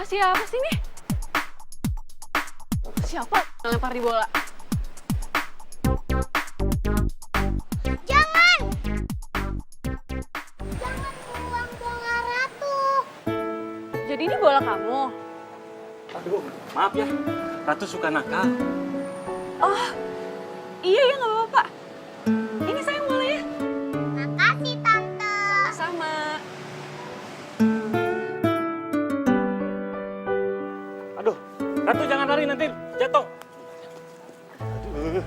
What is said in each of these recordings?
Salah siapa sih nih? Siapa yang lempar di bola? Jangan! Jangan buang bola Ratu. Jadi ini bola kamu? Aduh, maaf ya. Ratu suka nakal. Oh, iya ya nggak apa-apa. Ini sayang bolanya. Makasih, Tante. Sama. Aduh, Ratu jangan lari nanti jatuh. Aduh.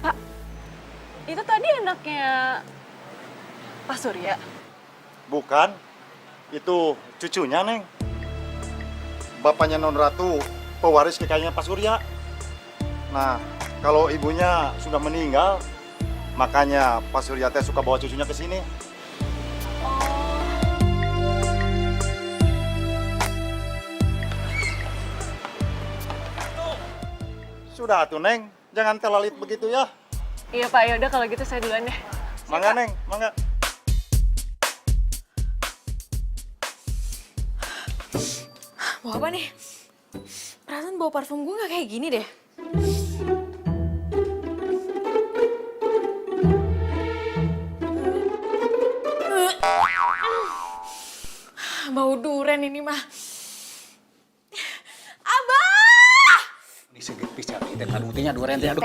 Pak, itu tadi anaknya Pak Surya. Bukan, itu cucunya, Neng. Bapaknya Non Ratu, pewaris kekayaannya Pak Surya. Nah, kalau ibunya sudah meninggal, makanya Pak Surya teh suka bawa cucunya ke sini. Sudah tuh, Neng. Jangan telalit begitu ya. Iya Pak, ya udah kalau gitu saya duluan deh. Mangga, Neng, mangga. Mau apa nih? Perasaan bau parfum gue gak kayak gini deh. Bau duren ini mah. Abah! Ini segit pisan teh kadutinya duren teh aduh.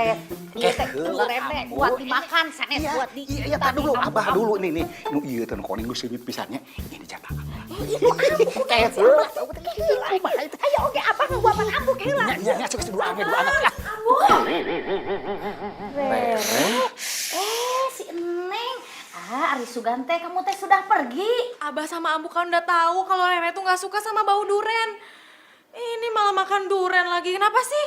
Iya, teh, duren teh buat dimakan, sanes buat di. Iya, tar dulu, abah dulu nih. Nu ieu teh koning geus segit pisannya. Ini jatah. Teh, ayo oke, abang buatan ambu heula. Nya geus dua anak. Si Eneng. Ari Sugante, kamu teh sudah pergi. Abah sama Ambu kan udah tahu kalau Rere tuh gak suka sama bau duren. Ini malah makan duren lagi. Kenapa sih?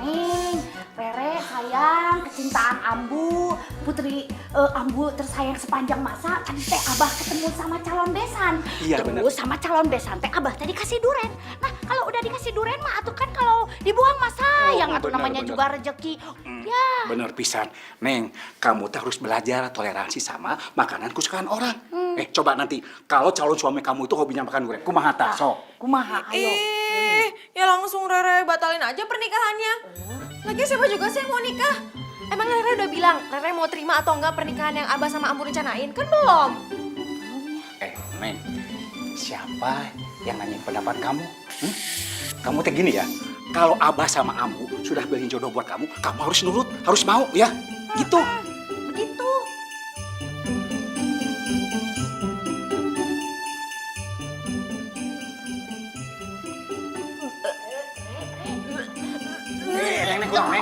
Neng, Rere sayang, kecintaan Ambu, putri Ambu tersayang sepanjang masa. Tadi teh Abah ketemu sama calon besan. Iya, bener. Terus sama calon besan teh Abah tadi kasih duren. Nah, kalau udah dikasih duren mah atuh kan kalau dibuang mah sayang, atuh bener, namanya bener. juga rezeki. Ya. Bener pisan. Neng, kamu teh harus belajar toleransi sama makanan kesukaan orang. Coba nanti kalau calon suami kamu itu hobinya makan duren, kumaha tah sok? Kumaha ayo. Ya langsung Rere batalin aja pernikahannya. Lagi siapa juga sih yang mau nikah? Emang Rere udah bilang Rere mau terima atau enggak pernikahan yang Abah sama Ambu rencanain? Kan belum. Neng, siapa yang nanyain pendapat kamu? Kamu teh gini ya, kalau Abah sama Ambu sudah beliin jodoh buat kamu, kamu harus nurut, harus mau ya, gitu. Begitu.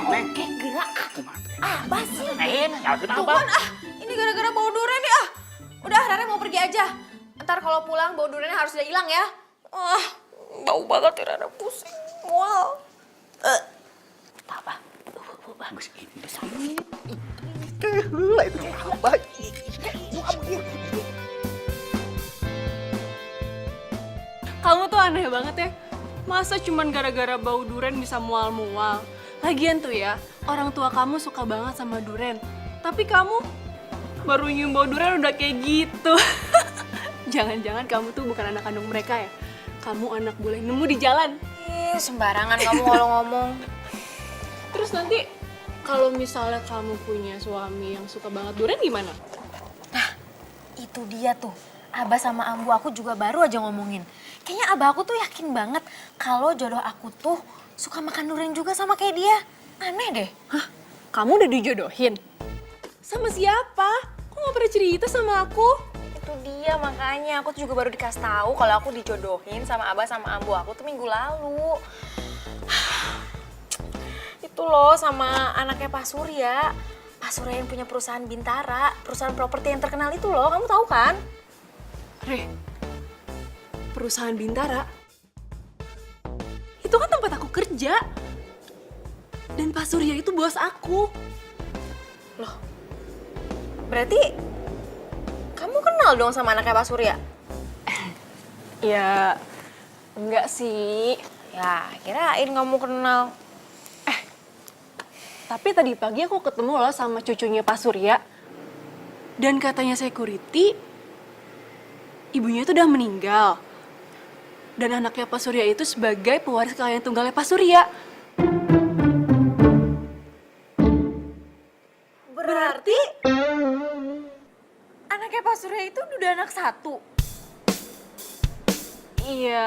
Neng. Oke, gerak. Abah sih? Tuhan ini gara-gara bau duren ya. Udah Rere mau pergi aja. Ntar kalau pulang bau durennya harus udah hilang ya. Bau banget ya Rere pusing. Wow. Apa? Bagus ini. Lah itu Abah. Kamu tuh aneh banget ya. Masa cuman gara-gara bau duren bisa mual-mual? Lagian tuh ya, orang tua kamu suka banget sama duren. Tapi kamu baru nyium bau duren udah kayak gitu. Jangan-jangan kamu tuh bukan anak kandung mereka ya? Kamu anak boleh nemu di jalan. Sembarangan kamu kalau ngomong. Terus nanti kalau misalnya kamu punya suami yang suka banget duren gimana? Nah, itu dia tuh. Abah sama Ambu aku juga baru aja ngomongin. Kayaknya abah aku tuh yakin banget kalau jodoh aku tuh suka makan durian juga sama kayak dia. Aneh deh. Hah? Kamu udah dijodohin? Sama siapa? Kok gak pernah cerita sama aku? Itu dia makanya aku tuh juga baru dikasih tahu kalau aku dijodohin sama abah sama Ambu aku tuh minggu lalu. Itu loh sama anaknya Pak Surya. Pak Surya yang punya perusahaan Bintara, perusahaan properti yang terkenal itu loh, kamu tahu kan? Re, perusahaan Bintara? Itu kan tempat aku kerja. Dan Pak Surya itu bos aku. Loh, berarti kamu kenal dong sama anaknya Pak Surya? Ya, enggak sih. Ya, kirain kamu kenal. Tapi tadi pagi aku ketemu loh sama cucunya Pak Surya. Dan katanya security, ibunya itu udah meninggal. Dan anaknya Pak Surya itu sebagai pewaris kekayaan tunggalnya Pak Surya. Berarti anaknya Pak Surya itu udah anak satu. Iya,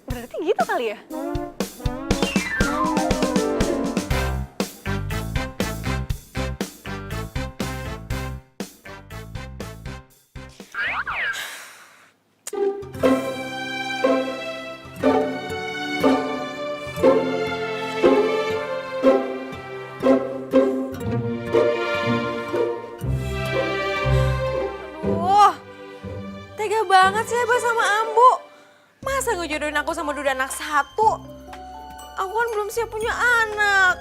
berarti gitu kali ya? Aduh, tega banget sih Abah sama Ambu. Masa ngejodohin aku sama duda anak satu? Aku kan belum siap punya anak.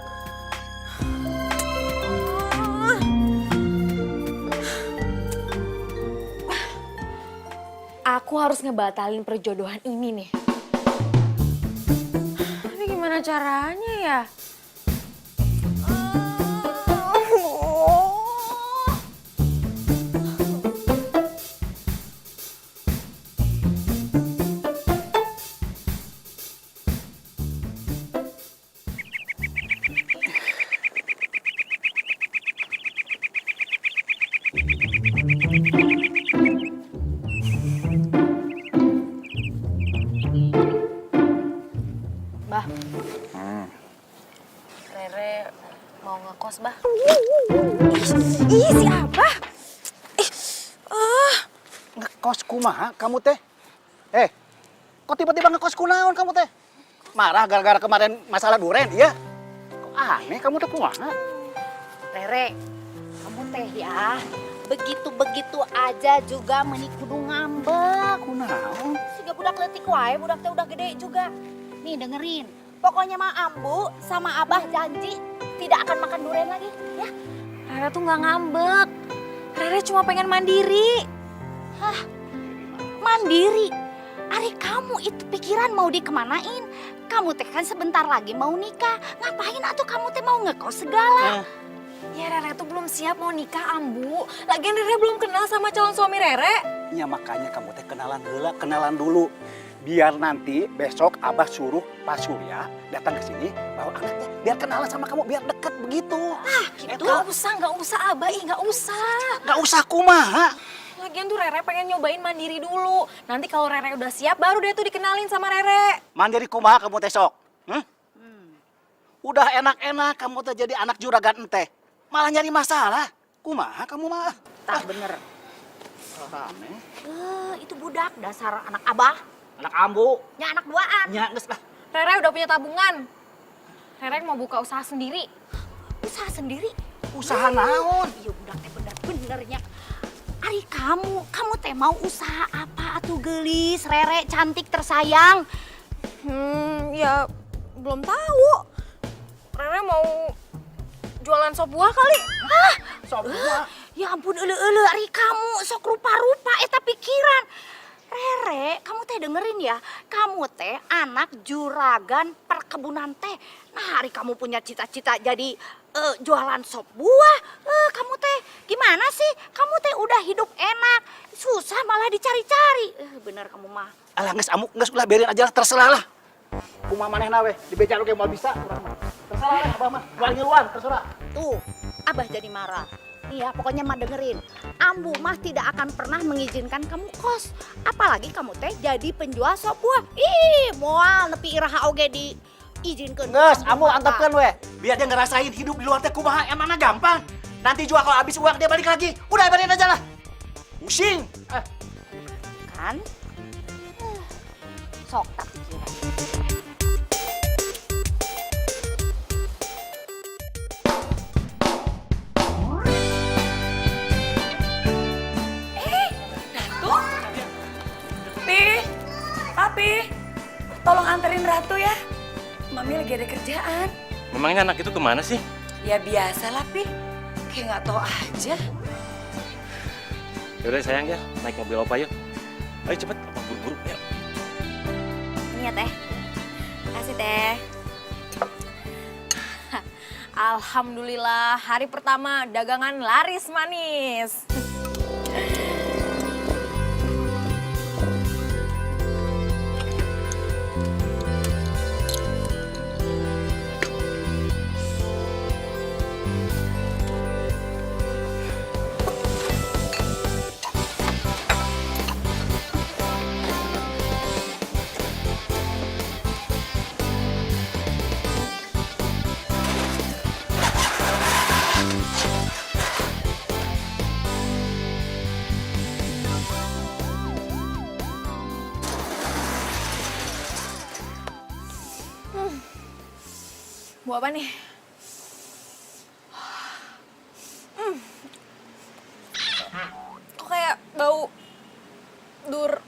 Aku harus ngebatalin perjodohan ini nih. Tapi gimana caranya ya? Bah, Rere mau ngekos, Bah. Ih, si Abah. Ngekos kumaha kamu teh? Kok tiba-tiba ngekos kunaon kamu teh? Marah gara-gara kemarin masalah duren, iya? Kok aneh kamu teh kumaha? Rere, kamu teh ya, begitu-begitu aja juga menik kudu ngambek. Kunaon? Siga budak leutik wae, budak teh udah gede juga. Nih dengerin, pokoknya mah Ambu sama Abah janji tidak akan makan durian lagi, ya. Rere tuh nggak ngambek. Rere cuma pengen mandiri. Hah, mandiri? Ari kamu itu pikiran mau dikemanain? Kamu teh kan sebentar lagi mau nikah. Ngapain atuh kamu teh mau ngekos segala? Ya Rere tuh belum siap mau nikah, Ambu. Lagian Rere belum kenal sama calon suami Rere. Ya makanya kamu teh kenalan heula, kenalan dulu. Biar nanti besok Abah suruh Pak Surya datang ke sini bawa anaknya. Biar kenalan sama kamu, biar deket begitu. Gitu. Nggak usah Abah, nggak usah. Gak usah kumaha. Lagian tuh Rere pengen nyobain mandiri dulu. Nanti kalau Rere udah siap, baru dia tuh dikenalin sama Rere. Mandiri kumaha kamu teh sok? Udah enak-enak kamu teh jadi anak juragan ente. Malah nyari masalah. Kumaha kamu mah? Tah bener. Rame. Itu budak dasar anak Abah. Anak ambu. Ya anak duaan. Nya geus lah. Rere udah punya tabungan. Rere mau buka usaha sendiri. Usaha sendiri. Usaha naon? Iya budak teh bener-benernya. Ari kamu teh mau usaha apa atuh gelis, Rere cantik tersayang? Ya belum tahu. Rere mau jualan sop buah kali. Hah? Sok buah. Ya ampun euleuh ari kamu sok rupa-rupa eta pikiran. Rere, kamu teh dengerin ya, kamu teh anak juragan perkebunan teh. Nah, hari kamu punya cita-cita jadi jualan sop buah. Kamu teh gimana sih? Kamu teh udah hidup enak, susah malah dicari-cari. Bener kamu mah. Alah geus amuk, geus ulah biarin aja lah, terserah lah. Kumaha manehna we, di beca oge moal bisa urang mah. Terserah lah Abah mah, jual ngiluan terserah. Tuh, Abah jadi marah. Iya, pokoknya mah dengerin. Ambu mah tidak akan pernah mengizinkan kamu kos. Apalagi kamu teh jadi penjual sop buah. Ih, moal nepi iraha oge diizinkeun. Geus, ambu antepkeun we. Biar dia ngerasain hidup di luar teh kumaha, emangna gampang. Nanti jual kalau habis uang dia balik lagi. Udah biarin aja lah. Pusing. Kan? Sok tak pikiran. Papi, tolong anterin Ratu ya. Mami lagi ada kerjaan. Memangnya anak itu kemana sih? Ya biasa lah, Pi. Kayak nggak tahu aja. Yaudah sayang ya, naik mobil opa yuk. Ayo cepet, opa buru-buru, yuk. Ini ya Teh. Kasih Teh. Alhamdulillah, hari pertama dagangan laris manis. Mau apa nih? Kok kayak bau duren?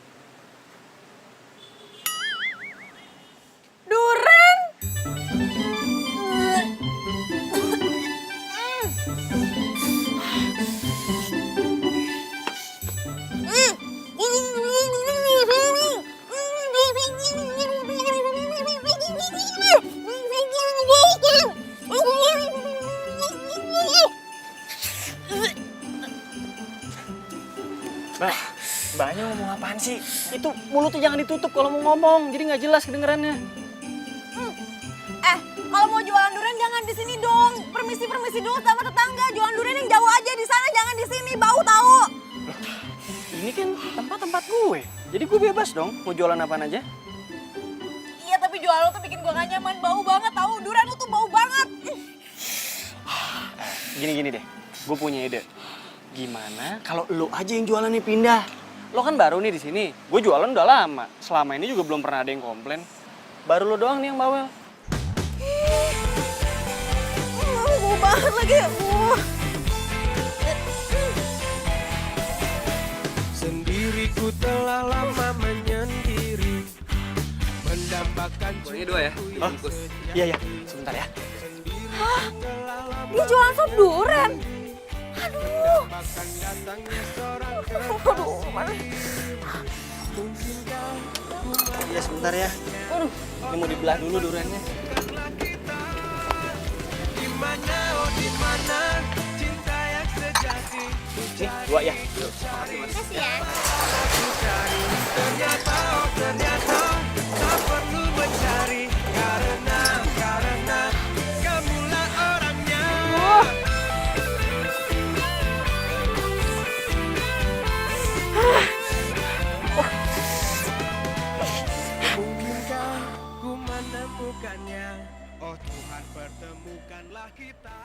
Mbaknya ngomong apaan sih? Itu mulutnya jangan ditutup kalau mau ngomong, jadi nggak jelas kedengerannya. Kalau mau jualan durian jangan di sini dong. Permisi dulu sama tetangga. Jualan durian yang jauh aja di sana, jangan di sini. Bau tahu. Ini kan tempat gue, jadi gue bebas dong mau jualan apaan aja. Iya, tapi jualan lo tuh bikin gua gak nyaman. Bau banget tahu. Durian lo tuh bau banget. Gini deh, gue punya ide. Gimana kalau lo aja yang jualannya pindah? Lo kan baru nih di sini. Gue jualan udah lama. Selama ini juga belum pernah ada yang komplain. Baru lo doang nih yang bawel. Bau banget lagi. Sendiriku telah lama menyendiri, mendambakan Ini dua ya? Oh, iya, sebentar ya. Dia jualan sop durian. Aduh, mana? Iya sebentar ya. Aduh, ini mau dibelah dulu duriannya. dimana, oh dimana cinta yang sejati. Nih, dua ya. Makasih ya. Ternyata, oh ternyata tak perlu mencari, karena kamulah orangnya. Mungkinkah ku menemukannya? Oh Tuhan, pertemukanlah kita.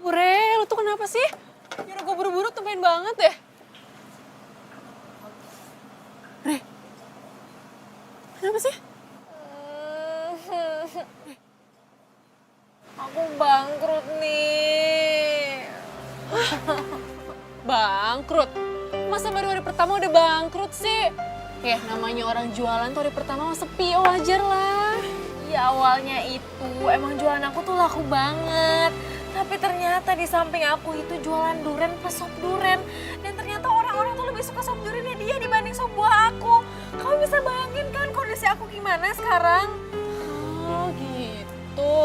Re, lu tuh kenapa sih? Nyuruh gue buru-buru tumben banget deh. Re, kenapa sih? Aku bangkrut nih. Bangkrut? Masa baru hari pertama udah bangkrut sih? Ya namanya orang jualan tuh hari pertama sepi, wajar lah. Ya awalnya itu emang jualan aku tuh laku banget. Tapi ternyata di samping aku itu jualan durian plus sop durian. Dan ternyata orang-orang tuh lebih suka sop duriannya dia dibanding sop buah aku. Kamu bisa bayangin kan kondisi aku gimana sekarang? Oh gitu.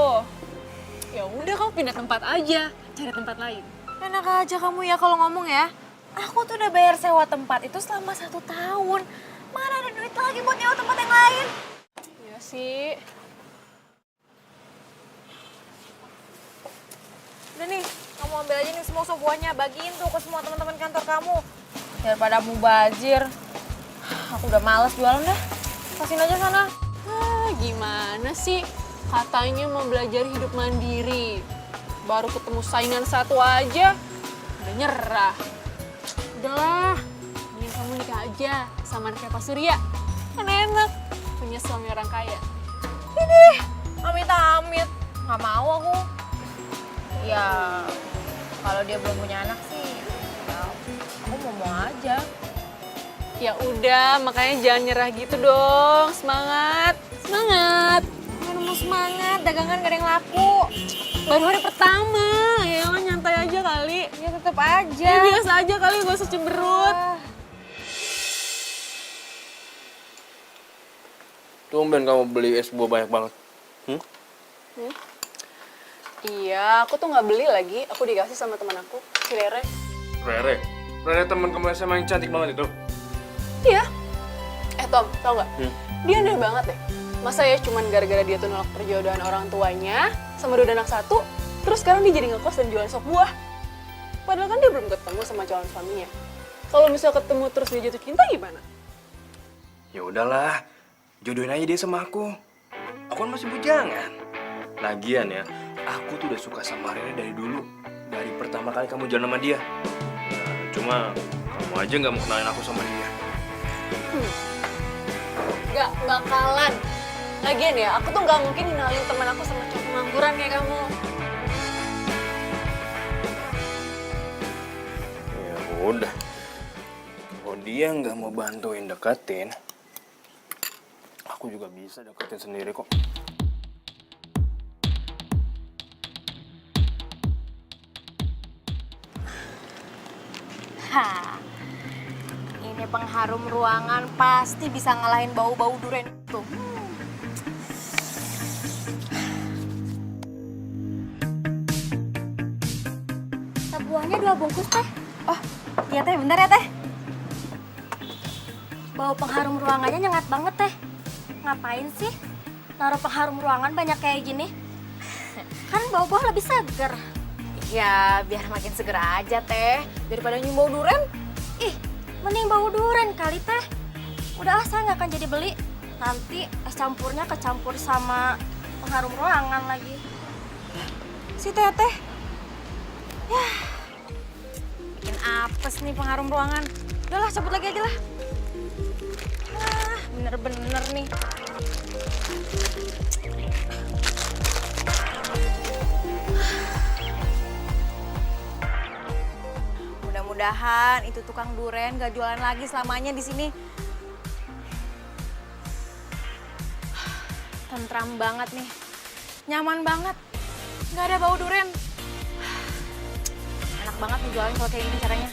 Ya udah kamu pindah tempat aja, cari tempat lain. Enak aja kamu ya kalau ngomong ya. Aku tuh udah bayar sewa tempat itu selama 1 tahun. Mana ada duit lagi buat nyewa tempat yang lain? Iya sih. Udah nih, kamu ambil aja nih semua sop buahnya. Bagiin tuh ke semua teman-teman kantor kamu. Daripada mubazir. Aku udah males jualan deh. Kasihin aja sana. Gimana sih? Katanya mau belajar hidup mandiri. Baru ketemu saingan satu aja, udah nyerah. Udahlah, mending kamu nikah aja sama anaknya Pak Surya. Kan enak, punya suami orang kaya. Ini, amit-amit. Nggak mau aku. Ya, kalau dia belum punya anak sih, ya, aku mau aja. Ya udah, makanya jangan nyerah gitu dong. Semangat, semangat. Mana mau semangat, dagangan gak ada yang laku. Baru hari pertama, ya nyantai aja kali. Ya tetep aja. Ya biasa aja kali, gak usah cemberut. Tumben kamu beli es buah banyak banget. Iya, aku tuh nggak beli lagi. Aku dikasih sama teman aku, si Rere. Rere? Rere teman kamu SMA yang cantik banget itu? Iya. Tom, tau nggak? Dia aneh banget deh. Masa ya cuman gara-gara dia tuh nolak perjodohan orang tuanya sama dua anak satu, terus sekarang dia jadi ngekos dan jualan sop buah. Padahal kan dia belum ketemu sama calon suaminya. Kalau misal ketemu terus dia jatuh cinta gimana? Ya udahlah, jodohin aja dia sama aku. Aku kan masih bujangan. Lagian ya, aku tuh udah suka sama Rere dari dulu. Dari pertama kali kamu jalan sama dia. Nah, cuma kamu aja nggak mau kenalin aku sama dia. Gak bakalan. Lagian ya, aku tuh nggak mungkin kenalin teman aku sama cowok pengangguran kayak kamu. Ya udah. Kalau dia nggak mau bantuin deketin, aku juga bisa deketin sendiri kok. Hah, ini pengharum ruangan pasti bisa ngalahin bau-bau durian itu. Buahnya 2 bungkus, Teh. Oh, iya Teh, bentar ya Teh. Bau pengharum ruangannya nyengat banget, Teh. Ngapain sih naruh pengharum ruangan banyak kayak gini? Kan bau buah lebih seger. Ya, biar makin seger aja, Teh. Daripada nyium bau duren. Ih, mending bau duren kali, Teh. Udah saya nggak akan jadi beli. Nanti es campurnya kecampur sama pengharum ruangan lagi. Si Teteh. Ya, bikin apes nih pengharum ruangan. Udahlah, cabut lagi aja lah. Ah, bener-bener nih. Mudah-mudahan itu tukang duren gak jualan lagi selamanya di sini. Tentram banget nih, nyaman banget, nggak ada bau duren. Enak banget nih jualan kalau kayak gini caranya.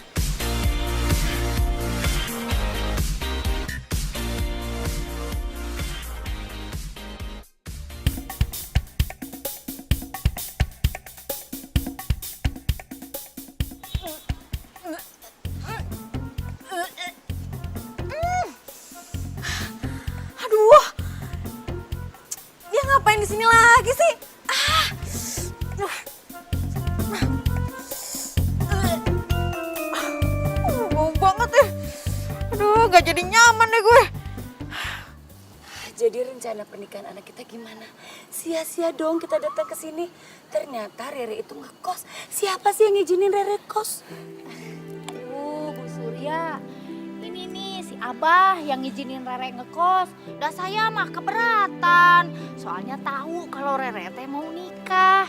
Aduh, dia ngapain di sini lagi sih? Bau banget ya. Aduh, gak jadi nyaman deh gue. Jadi rencana pernikahan anak kita gimana? Sia-sia dong kita datang ke sini. Ternyata Rere itu ngekos. Siapa sih yang ngizinin Rere kos? Bu Surya, ini nih si Abah yang ngizinin Rere ngekos. Dan saya mah keberatan, soalnya tahu kalau Rere teh mau nikah.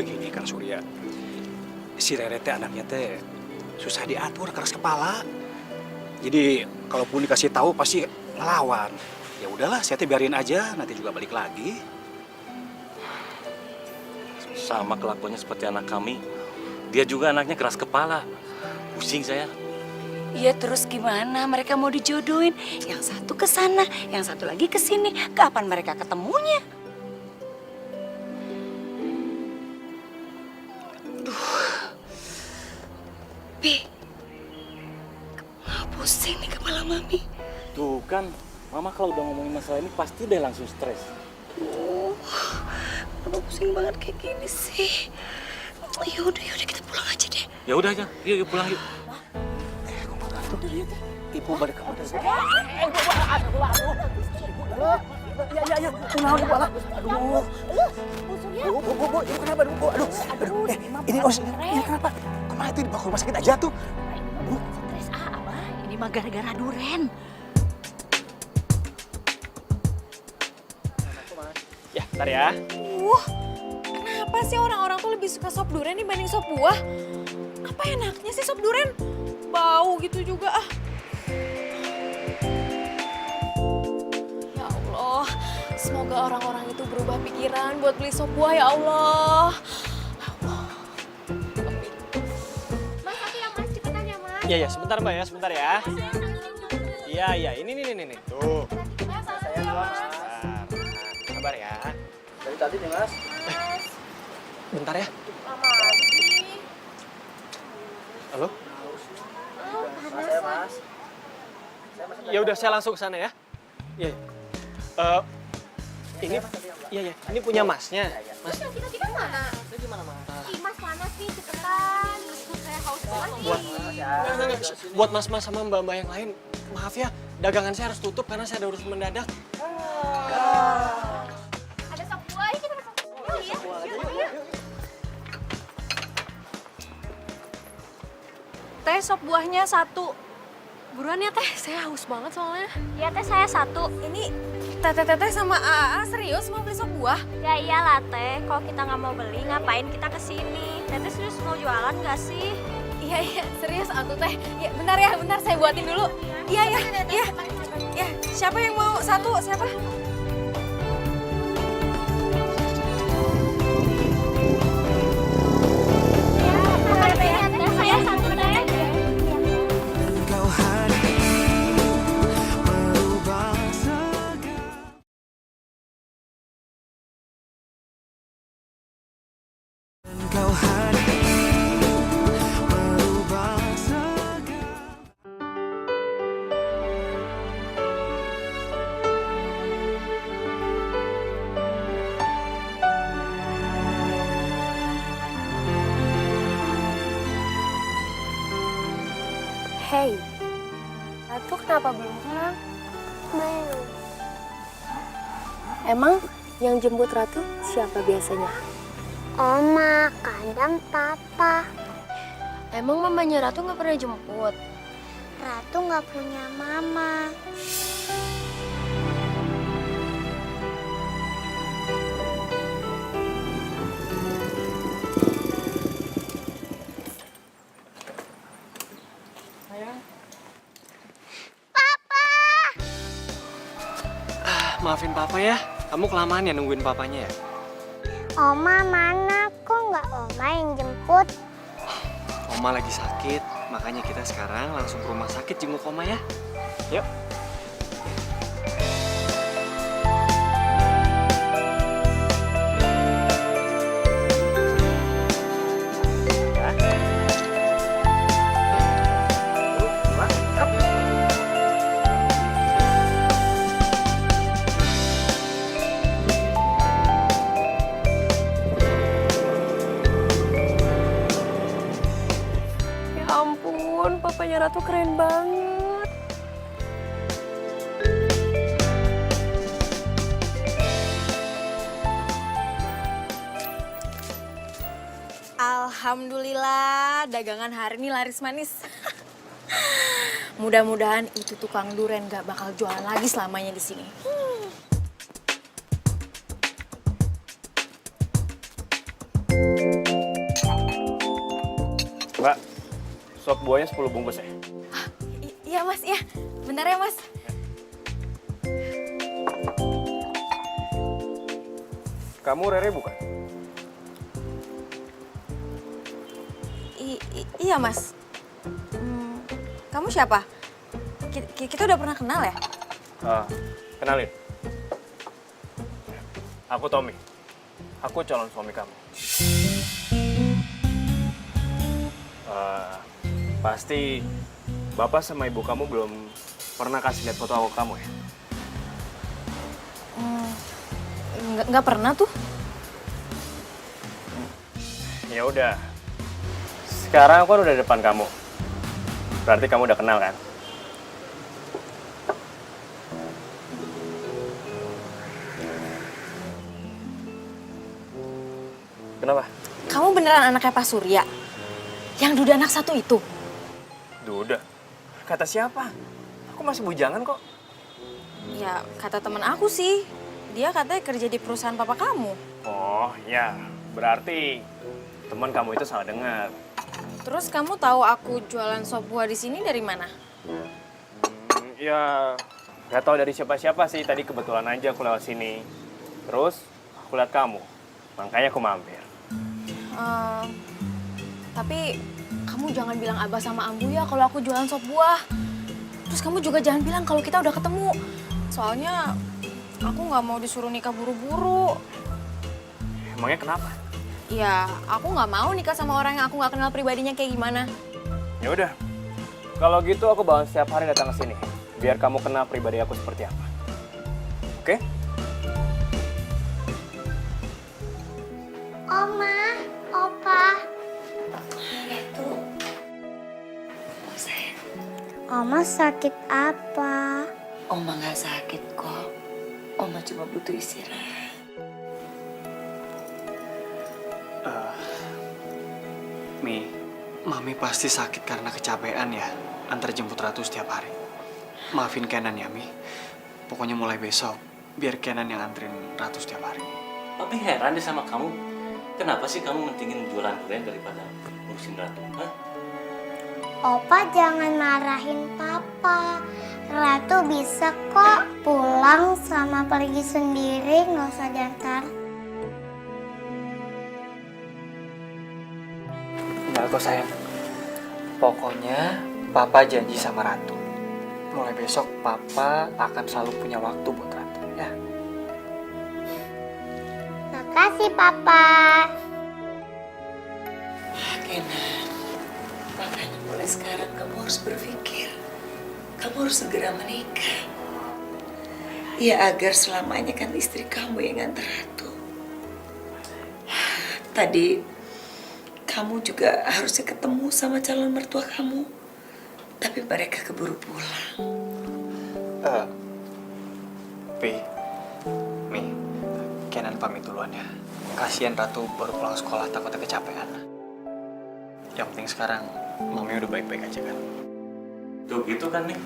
Begini Kang Surya, si Rere teh anaknya teh susah diatur, keras kepala. Jadi kalaupun dikasih tahu pasti ngelawan. Ya udahlah, saya teh biarin aja, nanti juga balik lagi. Sama kelakuannya seperti anak kami. Dia juga anaknya keras kepala. Pusing saya. Iya terus gimana? Mereka mau dijodohin. Yang satu ke sana, yang satu lagi ke sini. Kapan mereka ketemunya? Pi, pusing nih kepala Mami. Tuh kan, Mama kalau udah ngomongin masalah ini pasti deh langsung stres. Kenapa pusing banget kayak gini sih? Yaudah kita pulang aja deh. Ya udah aja, yuk pulang yuk. Ibu balik kamar. Ini kenapa? Kemana itu dibawa ke rumah sakit aja tuh? Stres Abah, ini mah gara-gara duren. Ya, ntar ya. Kenapa sih orang-orang tuh lebih suka sop duren dibanding sop buah? Apa enaknya sih sop duren? Bau gitu juga ah. Ya Allah, semoga orang-orang itu berubah pikiran buat beli sop buah ya Allah. Mas, aku yang mas, cepetan ya mas. Iya, sebentar Mbak ya, sebentar ya. Iya, ini nih. Tuh. Mas, Sabar ya. Dari tadi nih, Mas. Bentar ya. Halo? Saya, Mas. Ya udah saya langsung ke sana ya. Iya. Ini ini punya Masnya. Mas. Kita mana? Ih, Mas mana sih? Cepetan. Saya haus banget nih. Buat mas-mas sama mbak-mbak yang lain, maaf ya, dagangan saya harus tutup karena saya ada urusan mendadak. Ada sop buah, ayo kita masak sop buah ya. Yuk. Teh, sop buahnya 1. Buruan ya Teh, saya haus banget soalnya. Ya teh saya 1. Ini Teteh sama AA serius mau beli sop buah? Ya iyalah teh, kalau kita nggak mau beli ngapain kita kesini? Teteh serius mau jualan nggak sih? Iya, serius atuh Teh. Ya, bentar saya buatin dulu. Iya. Ya, siapa yang mau 1? Siapa? Makasih ya teh, saya 1 teh. Kau hadir merubah segala. Kau hadir merubah segala. Hey, Ratu kenapa belum pulang? Belum. Emang yang jemput Ratu siapa biasanya? Oma, kadang papa. Emang mamanya Ratu nggak pernah jemput? Ratu nggak punya mama. Maafin papa ya, kamu kelamaan ya nungguin papanya ya? Oma mana? Kok nggak Oma yang jemput? Oma lagi sakit, makanya kita sekarang langsung ke rumah sakit jenguk Oma ya. Yuk. Ya ampun, papanya Ratu keren banget. Alhamdulillah, dagangan hari ini laris manis. Mudah-mudahan itu tukang duren gak bakal jualan lagi selamanya di sini. Mbak, sop buahnya 10 bungkus ya? Iya mas, iya. Bentar ya mas. Kamu Rere bukan? Iya mas. Kamu siapa? Kita udah pernah kenal ya? Kenalin. Aku Tommy. Aku calon suami kamu. Pasti bapak sama ibu kamu belum pernah kasih lihat foto aku ke kamu ya? Nggak pernah tuh. Ya udah. Sekarang aku kan udah depan kamu. Berarti kamu udah kenal kan? Kenapa? Kamu beneran anaknya Pak Surya? Yang duda anak 1 itu? Duda? Kata siapa? Aku masih bujangan kok. Ya, kata temen aku sih. Dia katanya kerja di perusahaan papa kamu. Oh, ya. Berarti teman kamu itu salah dengar. Terus kamu tahu aku jualan sop buah di sini dari mana? Ya, nggak tahu dari siapa-siapa sih. Tadi kebetulan aja aku lewat sini. Terus aku lihat kamu. Makanya aku mampir. Tapi kamu jangan bilang Abah sama Ambu ya kalau aku jualan sop buah. Terus kamu juga jangan bilang kalau kita udah ketemu. Soalnya Aku nggak mau disuruh nikah buru-buru. Emangnya kenapa? Ya, aku nggak mau nikah sama orang yang aku nggak kenal pribadinya kayak gimana. Ya udah. Kalau gitu aku bakal setiap hari datang ke sini biar kamu kenal pribadi aku seperti apa. Oke? Oma, Opa. Itu. Sayang, Oma sakit apa? Oma nggak sakit kok. Oma cuma butuh istirahat. Mi, Mami pasti sakit karena kecapean ya antar jemput Ratu setiap hari. Maafin Kenan ya, Mi. Pokoknya mulai besok, biar Kenan yang anterin Ratu setiap hari. Tapi heran deh sama kamu. Kenapa sih kamu mentingin jualan durian daripada ngurusin Ratu? Hah? Opa jangan marahin Papa. Ratu bisa kok pulang sama pergi sendiri, nggak usah diantar. Enggak kok sayang. Pokoknya Papa janji sama Ratu. Mulai besok Papa akan selalu punya waktu buat Ratu ya. Makasih Papa. Kenan, makanya mulai sekarang kamu harus berpikir. Kamu harus segera menikah. Ya agar selamanya kan istri kamu yang nganter Ratu. Tadi kamu juga harusnya ketemu sama calon mertua kamu. Tapi mereka keburu pulang. Mi, Kenan pamit duluan ya. Kasihan Ratu baru pulang sekolah takutnya kecapean. Yang penting sekarang Mami udah baik-baik aja kan. Tuh gitu kan nih.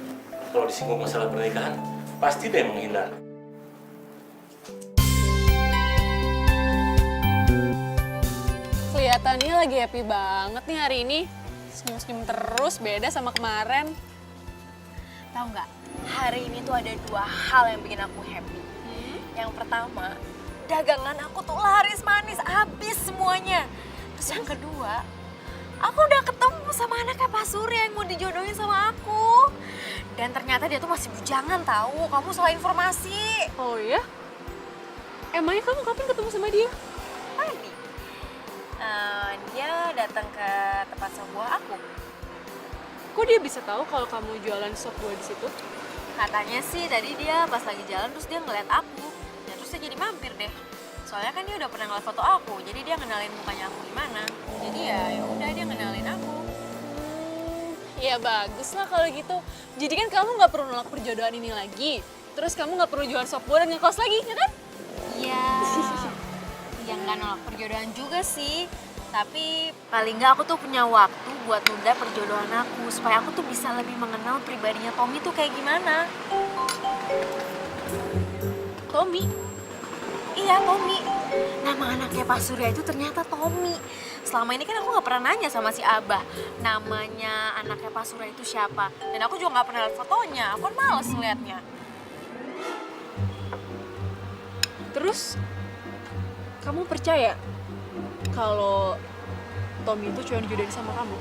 Kalau disinggung masalah pernikahan, pasti deh menghindar. Kelihatannya lagi happy banget nih hari ini. Senyum-senyum terus, beda sama kemarin. Tahu nggak? Hari ini tuh ada 2 hal yang bikin aku happy. Yang pertama, dagangan aku tuh laris manis, habis semuanya. Terus yang kedua, aku udah ketemu sama anaknya Pak Surya yang mau dijodohin sama aku. Dan ternyata dia tuh masih bujangan tahu. Kamu salah informasi. Oh ya? Emangnya kamu kapan ketemu sama dia? Tadi. Dia datang ke tempat sop buah aku. Kok dia bisa tahu kalau kamu jualan sop buah di situ? Katanya sih tadi dia pas lagi jalan terus dia ngeliat aku. Ya terus dia jadi mampir deh. Soalnya kan dia udah pernah ngeliat foto aku, jadi dia ngenalin mukanya aku gimana. Jadi ya udah dia ngenalin aku. Ya bagus lah kalau gitu. Jadi kan kamu nggak perlu nolak perjodohan ini lagi. Terus kamu nggak perlu jualan sop buah dan ngekos lagi, ya kan? Iya. Ya nggak nolak perjodohan juga sih. Tapi paling nggak aku tuh punya waktu buat nunda perjodohan aku supaya aku tuh bisa lebih mengenal pribadinya Tommy tuh kayak gimana. Tommy? Iya, Tommy. Nama anaknya Pak Surya itu ternyata Tommy. Selama ini kan aku nggak pernah nanya sama si Abah namanya anaknya Pak Surya itu siapa. Dan aku juga nggak pernah lihat fotonya. Aku kan males ngeliatnya. Terus kamu percaya kalau Tommy itu cuma dijodohin sama kamu?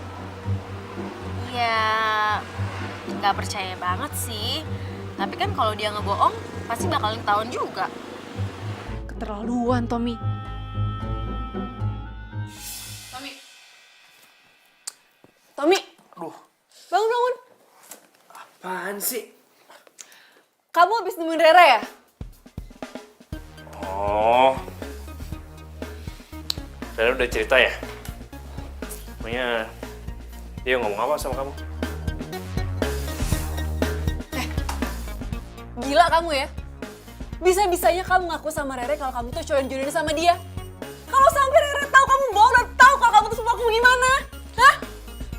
Ya nggak percaya banget sih. Tapi kan kalau dia ngebohong pasti bakalan ketahuan juga. Keterlaluan, Tommy. Tommy. Tommy. Aduh, Bangun. apaan sih? Kamu habis nemuin Rere ya? Oh. Rere udah cerita ya? Pokoknya dia ngomong apa sama kamu? Gila kamu ya? Bisa-bisanya kamu ngaku sama Rere kalau kamu tuh cowok yang jodohin sama dia. Kalau sampai Rere tahu kamu bohong dan tahu kalau kamu tuh semua aku gimana? Hah?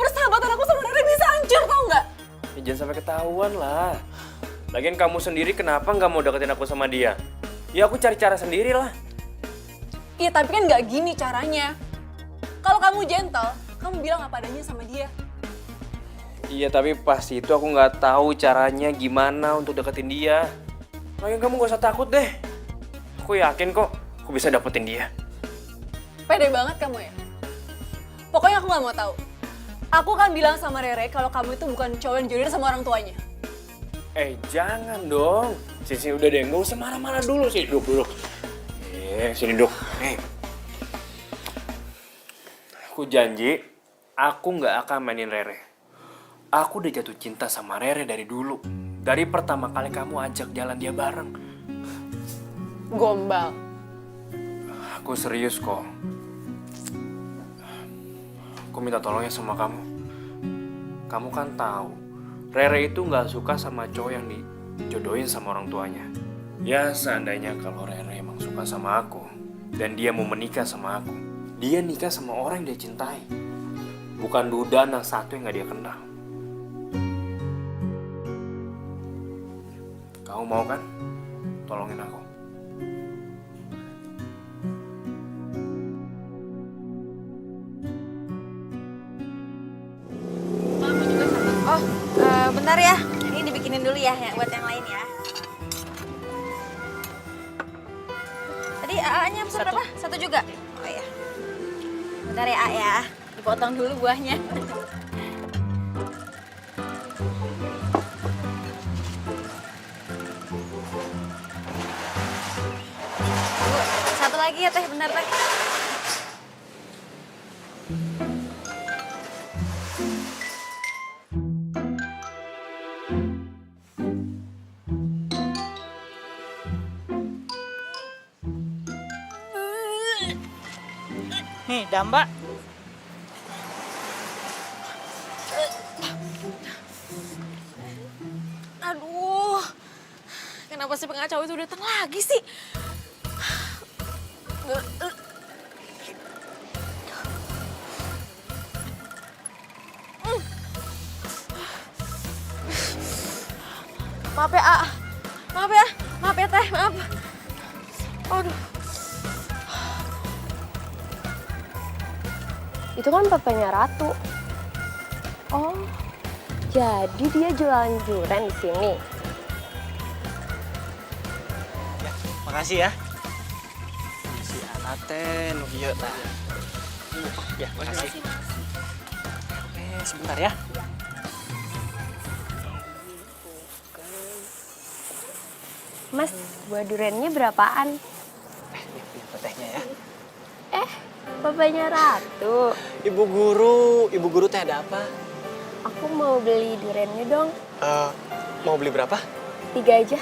Persahabatan aku sama Rere bisa hancur, tau nggak? Ya, jangan sampai ketahuan lah. Lagian kamu sendiri kenapa nggak mau deketin aku sama dia? Ya aku cari cara sendiri lah. Iya tapi kan nggak gini caranya. Kalau kamu gentle, kamu bilang apa adanya sama dia. Iya tapi pas itu aku nggak tahu caranya gimana untuk deketin dia. Lagian kamu gak usah takut deh. Aku yakin kok aku bisa dapetin dia. Pede banget kamu ya? Pokoknya aku nggak mau tahu. Aku kan bilang sama Rere kalau kamu itu bukan cowok yang jodohin sama orang tuanya. Jangan dong. Sini udah deh, nggak usah marah-marah dulu sih. Duduk. Sini duduk. Aku janji, aku nggak akan mainin Rere. Aku udah jatuh cinta sama Rere dari dulu. Dari pertama kali kamu ajak jalan dia bareng. Gombal. Aku serius kok. Aku minta tolong ya sama kamu. Kamu kan tahu, Rere itu nggak suka sama cowok yang dijodohin sama orang tuanya. Ya seandainya kalau Rere emang suka sama aku dan dia mau menikah sama aku, dia nikah sama orang yang dia cintai, bukan duda anak satu yang nggak dia kenal. Kamu mau kan? Tolongin aku. Oh, bentar ya. Ini dibikinin dulu ya, buat yang lain ya. Tadi AA-nya pesan berapa? Satu juga? Oh iya. Bentar ya, A ya. Dipotong dulu buahnya. Bu, satu lagi ya teh, bentar teh. Nih, Damba. Aduh, kenapa si pengacau itu datang lagi sih? Maaf ya, A. Maaf ya. Maaf ya, Teh. Maaf. Aduh. Itu kan papanya Ratu. Oh, jadi dia jualan durian di sini. Ya, makasih ya. Si Anaten, iya tah. Ya, makasih. Oke, sebentar ya. Mas, buah duriannya berapaan? Ini tetehnya ya. Papanya Ratu. Ibu guru teh ada apa? Aku mau beli duriannya dong. Mau beli berapa? 3 aja.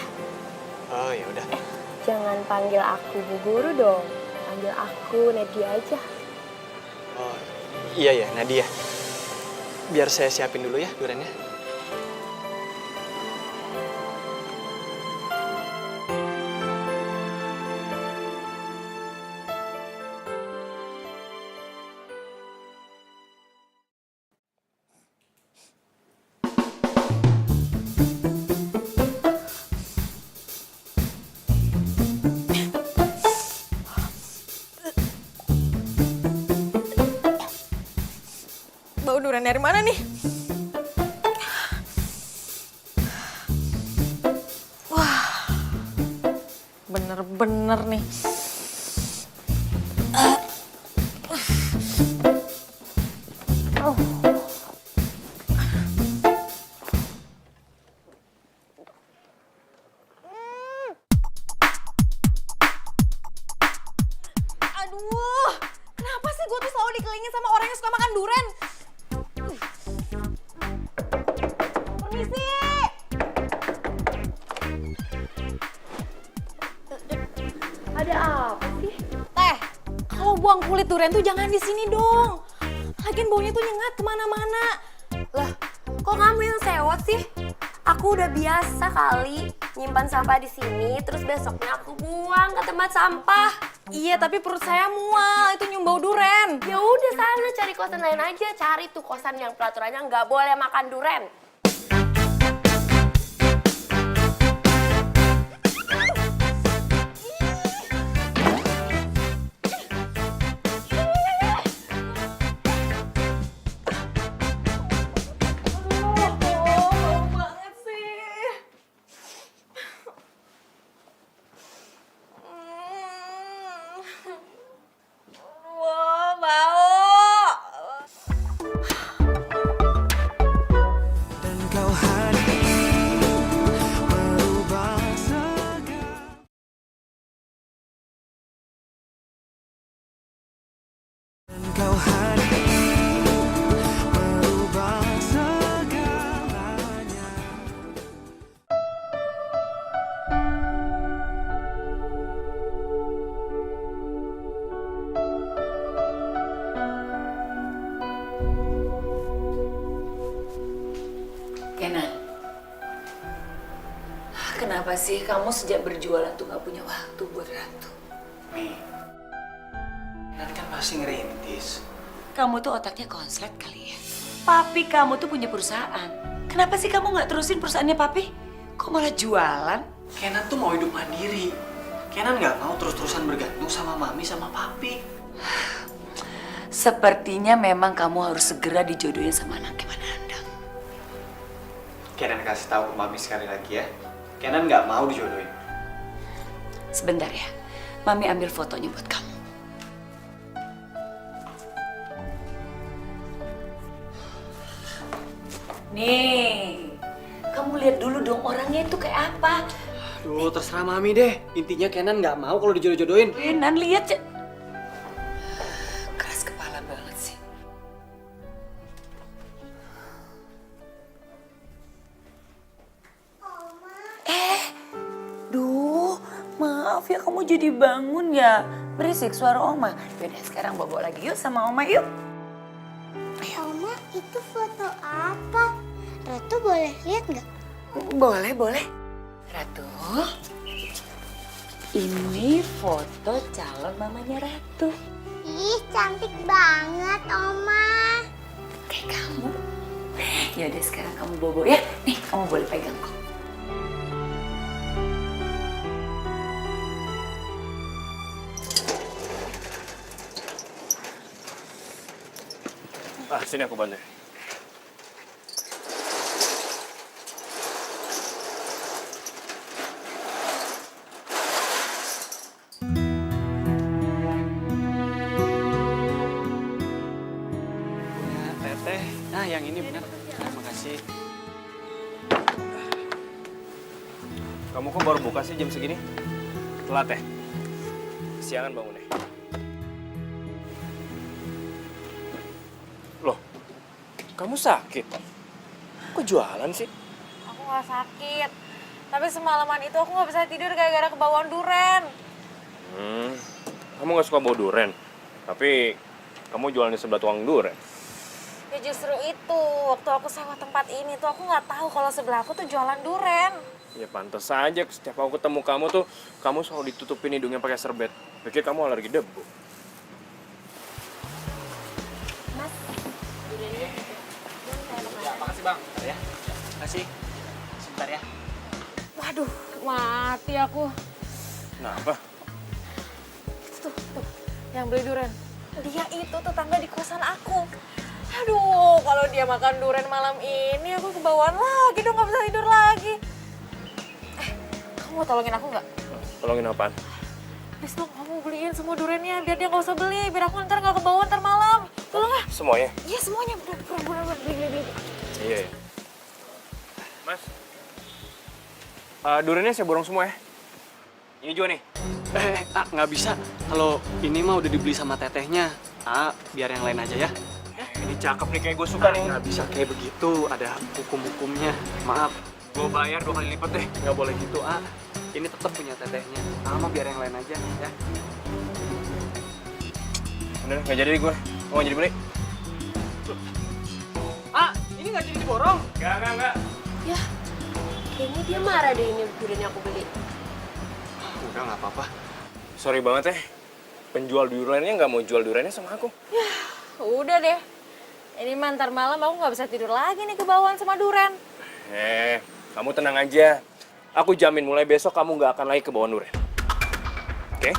Oh, ya udah. Jangan panggil aku Bu Guru dong. Panggil aku Nadia aja. Oh, iya ya, Nadia. Biar saya siapin dulu ya duriannya. Bau durian dari mana nih? Wah, bener-bener nih. Aduh, kenapa sih gue tuh selalu dikelilingin sama orang yang suka makan durian? Permisi. Ada apa sih? Teh, kalau buang kulit durian tuh jangan di sini dong. Lagian baunya tuh nyengat kemana-mana. Lah, kok kamu yang sewot sih? Aku udah biasa kali nyimpan sampah di sini, terus besoknya aku buang ke tempat sampah. Iya, tapi perut saya mual, itu nyium bau duren. Ya udah sana cari kosan lain aja, cari tuh kosan yang peraturannya nggak boleh makan duren. Kenan, kenapa sih kamu sejak berjualan tuh gak punya waktu buat Ratu? Mi, Kenan kan pasti ngerintis. Kamu tuh otaknya konslet kali ya. Papi kamu tuh punya perusahaan. Kenapa sih kamu gak terusin perusahaannya papi? Kok malah jualan? Kenan tuh mau hidup mandiri. Kenan nggak mau terus-terusan bergantung sama mami sama papi. Sepertinya memang kamu harus segera dijodohin sama anaknya Manandang. Kenan kasih tahu ke mami sekali lagi ya. Kenan nggak mau dijodohin. Sebentar ya, Mami ambil fotonya buat kamu. Nih, kamu lihat dulu dong orangnya itu kayak apa. Aduh, terserah mami deh. Intinya Kenan nggak mau kalau dijodoh-jodohin. Kenan lihat ya. Keras kepala banget sih. Duh, maaf ya kamu jadi bangun ya. Berisik suara Oma. Yaudah sekarang bobo lagi yuk sama Oma yuk. Oma, itu foto apa? Ratu boleh lihat nggak? Boleh, boleh. Ratu, ini foto calon mamanya Ratu. Ih, cantik banget, Oma. Kayak kamu. Yaudah sekarang kamu bobo ya. Nih, kamu boleh pegang kok. Ah, sini aku bantu. Ya, teteh. Nah, yang ini benar. Terima kasih. Kamu kok baru buka sih jam segini? Telat ya? Siangan bangun deh. Loh, kamu sakit? Kok jualan sih? Aku gak sakit. Tapi semalaman itu aku gak bisa tidur gara-gara kebauan duren. Kamu gak suka bau duren? Tapi kamu jualan di sebelah tukang duren. Ya justru itu, waktu aku sewa tempat ini tuh aku gak tahu kalau sebelah aku tuh jualan duren. Ya pantas saja setiap aku ketemu kamu tuh, kamu selalu ditutupin hidungnya pakai serbet. Pikir kamu alergi debu. Ya, makasih bang. Ya, makasih. Sebentar ya. Waduh, mati aku. Kenapa? Tuh, yang beli duren. Dia itu tetangga di kosan aku. Aduh, kalau dia makan duren malam ini aku kebawaan lagi dong, gak bisa tidur lagi. Kamu mau tolongin aku nggak? Tolongin apaan? Please dong, kamu beliin semua durennya biar dia nggak usah beli, biar aku ntar nggak kebawaan ntar malam. Tolong ah. Semuanya? Iya semuanya, bener beli. Iya. Mas, durennya saya borong semua ya. Ini juga nih. Nggak bisa. Kalau ini mah udah dibeli sama tetehnya. Biar yang lain aja ya. Ini cakep nih, kayak gue suka nih. Nggak bisa kayak begitu. Ada hukum-hukumnya. Maaf. Gue bayar 2 kali lipat deh. Nggak boleh gitu, Ini tetap punya tetehnya. Mah biar yang lain aja, ya. Bener, nggak jadi gue. Mau jadi beli? Ini nggak jadi diborong. Enggak. Ya, kayaknya dia marah deh ini duren yang aku beli. Udah nggak apa-apa. Sorry banget ya. Penjual durennya nggak mau jual durennya sama aku. Ya, udah deh. Ini mah ntar malam aku nggak bisa tidur lagi nih kebawaan sama duren. Kamu tenang aja. Aku jamin mulai besok kamu nggak akan lagi kebawaan duren. Oke?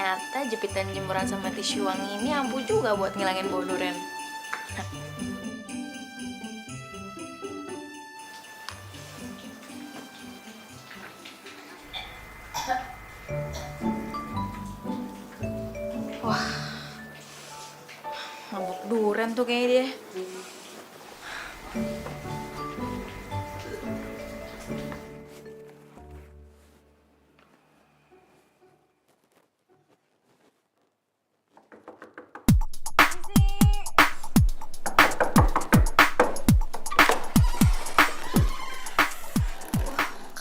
Ternyata jepitan jemuran sama tisu wangi ini ampuh juga buat ngilangin bau durian. Wah, mabuk durian tuh kayaknya dia.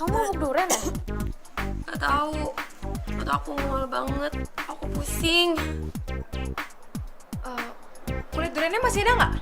Kamu mabuk durian ya? Gak tahu. Atau aku mual banget. Aku pusing. Kulit duriannya masih ada nggak?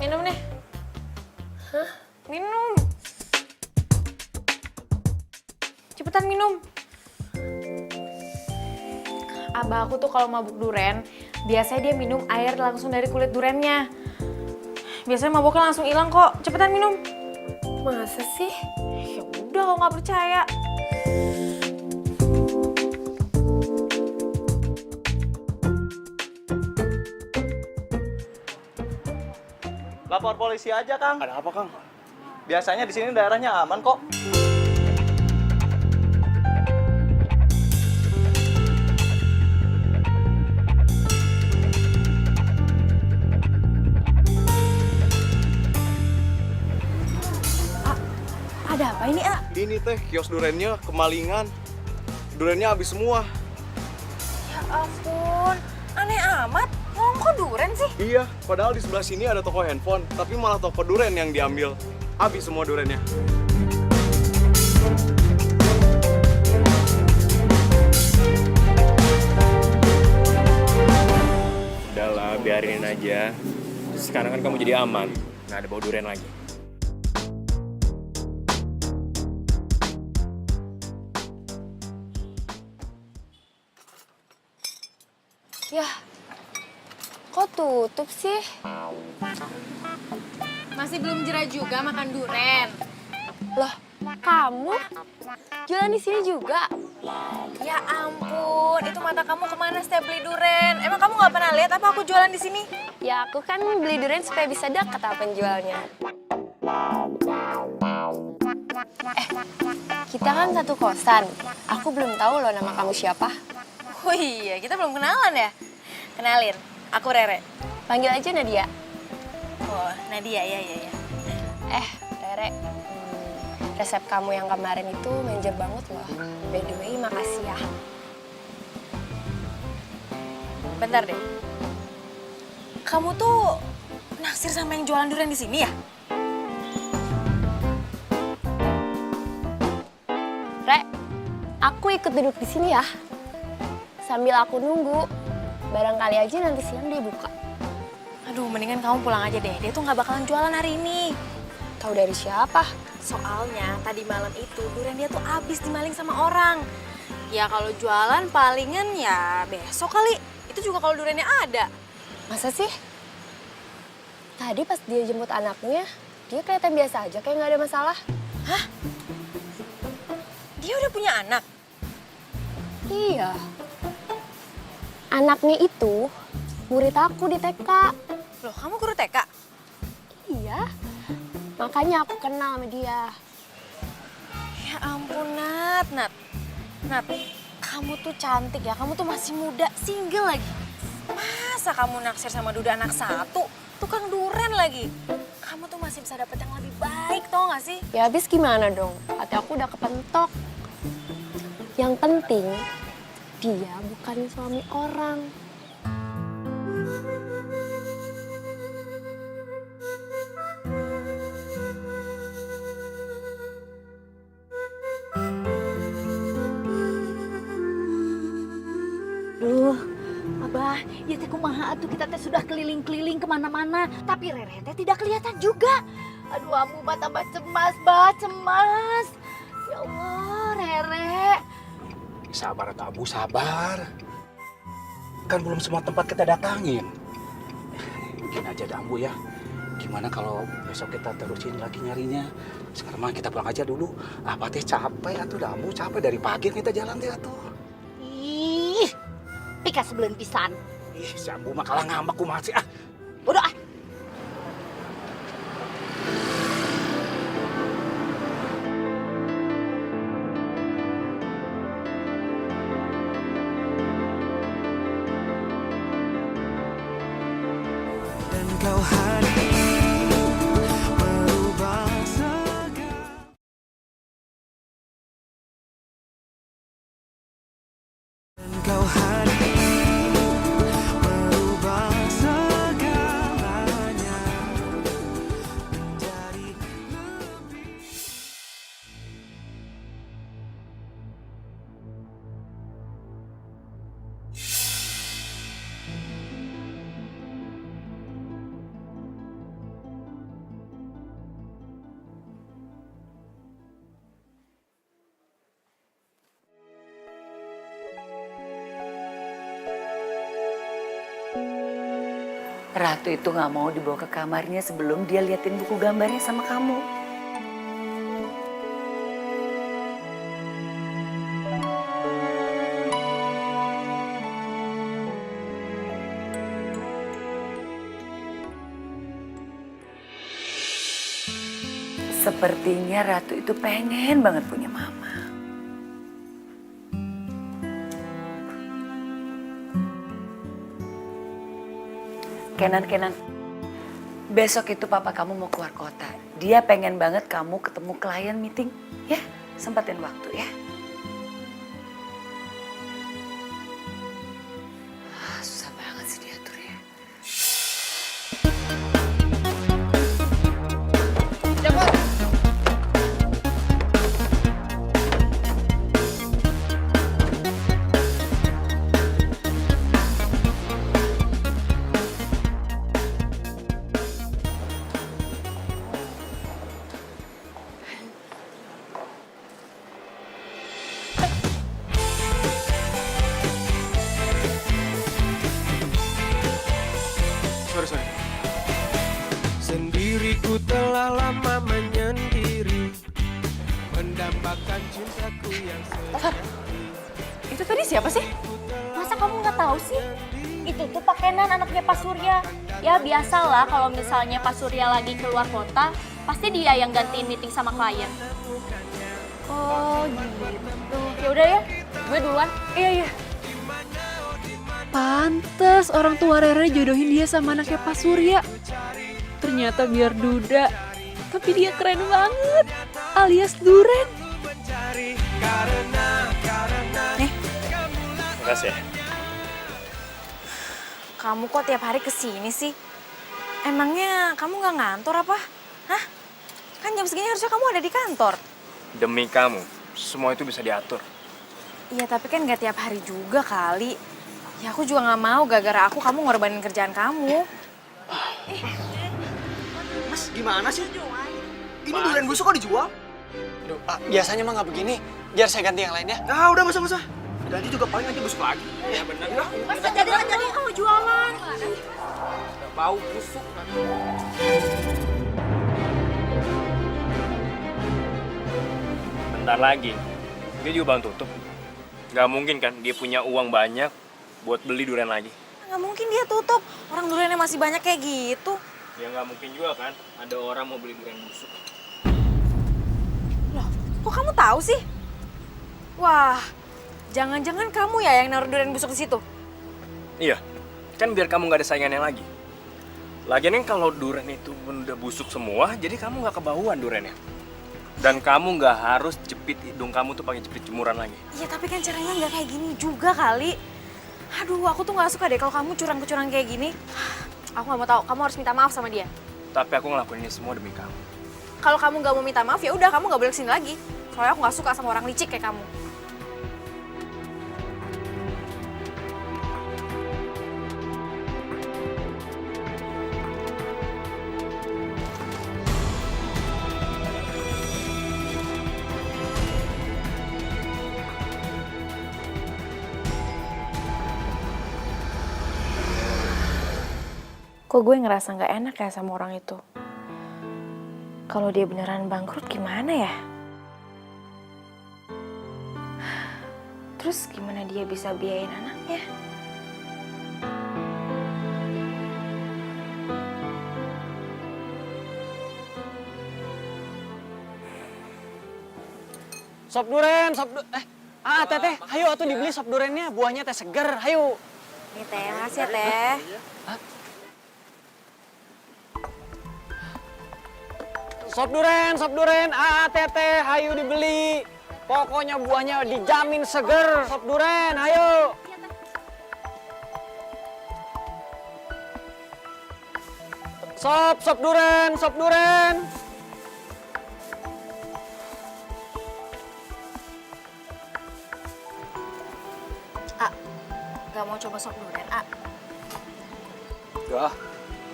Minum nih. Hah? Minum. Cepetan minum. Abah aku tuh kalau mabuk duren, biasanya dia minum air langsung dari kulit durennya. Biasanya mabuknya langsung hilang kok. Cepetan minum. Masa sih? Ya udah kalau nggak percaya. Lapor polisi aja, Kang. Ada apa, Kang? Biasanya di sini daerahnya aman kok. Ada apa ini, A? Ini teh kios durennya kemalingan. Durennya habis semua. Ya ampun, aneh amat. Ngomong kok duren sih? Iya, padahal di sebelah sini ada toko handphone, tapi malah toko duren yang diambil. Habis semua durennya. Udahlah, biarin aja. Sekarang kan kamu jadi aman, nggak ada bau duren lagi. Yah, kok tutup sih? Masih belum jera juga makan duren. Loh, kamu jualan di sini juga? Ya ampun, itu mata kamu kemana setiap beli duren? Emang kamu nggak pernah lihat apa aku jualan di sini? Ya aku kan beli durian supaya bisa dekat sama penjualnya. Kita kan satu kosan. Aku belum tahu loh nama kamu siapa. Oh iya, kita belum kenalan ya? Kenalin, aku Rere. Panggil aja Nadia. Oh, Nadia, ya. Rere, resep kamu yang kemarin itu manja banget loh. By the way, makasih ya. Bentar deh. Kamu tuh naksir sama yang jualan durian di sini ya? Re, aku ikut duduk di sini ya. Sambil aku nunggu, barangkali aja nanti siang dia buka. Aduh, mendingan kamu pulang aja deh. Dia tuh nggak bakalan jualan hari ini. Tahu dari siapa? Soalnya tadi malam itu durian dia tuh habis dimaling sama orang. Ya kalau jualan palingan ya besok kali. Itu juga kalau duriannya ada. Masa sih? Tadi pas dia jemput anaknya, dia kelihatan biasa aja, kayak nggak ada masalah. Hah? Dia udah punya anak? Iya. Anaknya itu murid aku di TK. Loh, kamu guru TK? Iya. Makanya aku kenal sama dia. Ya ampun, Nat. Nat, kamu tuh cantik ya. Kamu tuh masih muda, single lagi. Masa kamu naksir sama duda anak satu? Tukang duren lagi. Kamu tuh masih bisa dapet yang lebih baik, tau gak sih? Ya habis gimana dong? Hati aku udah kepentok. Yang penting, dia bukan suami orang. Duh, Abah, ya teh kumaha atuh kita teh sudah keliling-keliling kemana-mana, tapi Rere teh tidak kelihatan juga. Aduh, Ambu mah tambah cemas, bah, cemas. Ya Allah, Rere. Sabar atuh Ambu, sabar. Kan belum semua tempat kita datangin. Mungkin aja dah Ambu ya. Gimana kalau besok kita terusin lagi nyarinya? Sekarang mah kita pulang aja dulu. Apa teh capek atuh dah Ambu, capek dari pagi kita jalan teh atuh. Ih, pika sebelum pisan. Ih, si Ambu mah kalah ngambek kumaha sih ah. Bodoh ah. Dan kau hadir merubah segala. Dan kau hadir merubah segalanya menjadi lebih. Ratu itu nggak mau dibawa ke kamarnya sebelum dia liatin buku gambarnya sama kamu. Sepertinya Ratu itu pengen banget punya mama. Kenan, besok itu papa kamu mau keluar kota. Dia pengen banget kamu ketemu klien meeting. Ya, sempatin waktu ya. Susah banget sih diatur ya. Sorry. Sendiriku telah lama menyendiri, mendambakan cintaku yang Itu tadi siapa sih? Masa kamu nggak tahu sih? Itu tuh Pak Kenan, anaknya Pak Surya. Ya biasalah kalau misalnya Pak Surya lagi keluar kota, pasti dia yang gantiin meeting sama klien. Oh gitu. Ya udah ya, gue duluan. Iya. Pantes orang tua Rere jodohin dia sama anaknya Pak Surya. Ternyata biar duda, tapi dia keren banget, alias Duren. Makasih ya. Kamu kok tiap hari kesini sih? Emangnya kamu nggak ngantor apa? Hah? Kan jam segini harusnya kamu ada di kantor. Demi kamu, semua itu bisa diatur. Iya tapi kan nggak tiap hari juga kali. Ya aku juga nggak mau gara-gara kamu ngorbanin kerjaan kamu. Mas, gimana sih? Ini durian busuk kok dijual? Duh, biasanya mah nggak begini. Biar saya ganti yang lainnya. Ah, udah masa-masa. Ganti juga paling nanti busuk lagi. Ya bener. Masa jadi kamu jualan? Bau busuk. Bentar lagi, dia juga bang tutup. Gak mungkin kan dia punya uang banyak buat beli durian lagi. Nggak mungkin dia tutup. Orang duriannya masih banyak kayak gitu. Ya nggak mungkin juga kan ada orang mau beli durian busuk. Loh, kok kamu tahu sih? Wah, jangan-jangan kamu ya yang naruh durian busuk di situ? Iya, kan biar kamu nggak ada saingannya lagi. Lagian kan kalau durian itu udah busuk semua, jadi kamu nggak kebauan duriannya. Dan kamu nggak harus jepit hidung kamu tuh pakai jepit jemuran lagi. Iya, tapi kan caranya nggak kayak gini juga kali. Aduh, aku tuh nggak suka deh kalau kamu curang-curang kayak gini. Aku nggak mau tahu. Kamu harus minta maaf sama dia. Tapi aku ngelakuin ini semua demi kamu. Kalau kamu nggak mau minta maaf, ya udah kamu nggak boleh kesini lagi. Soalnya aku nggak suka sama orang licik kayak kamu. Kok gue ngerasa nggak enak ya sama orang itu? Kalau dia beneran bangkrut gimana ya? Terus gimana dia bisa biayain anaknya? Sop duren, teteh, ayo atuh dibeli sop durennya, buahnya teh seger, ayo. Nih teh, makasih ya teh. Sop duren, teteh, ayo dibeli. Pokoknya buahnya dijamin seger, sop duren, ayo. Sop duren, sop duren. Gak mau coba sop durian, Enggak,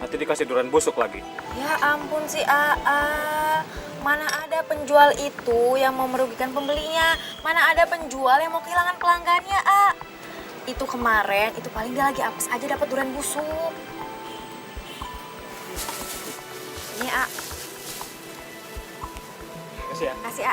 nanti dikasih durian busuk lagi. Ya ampun si Aa, mana ada penjual itu yang mau merugikan pembelinya? Mana ada penjual yang mau kehilangan pelanggannya, Itu kemarin, itu paling dia lagi apes aja dapat durian busuk. Ini, Kasih ya. Kasih,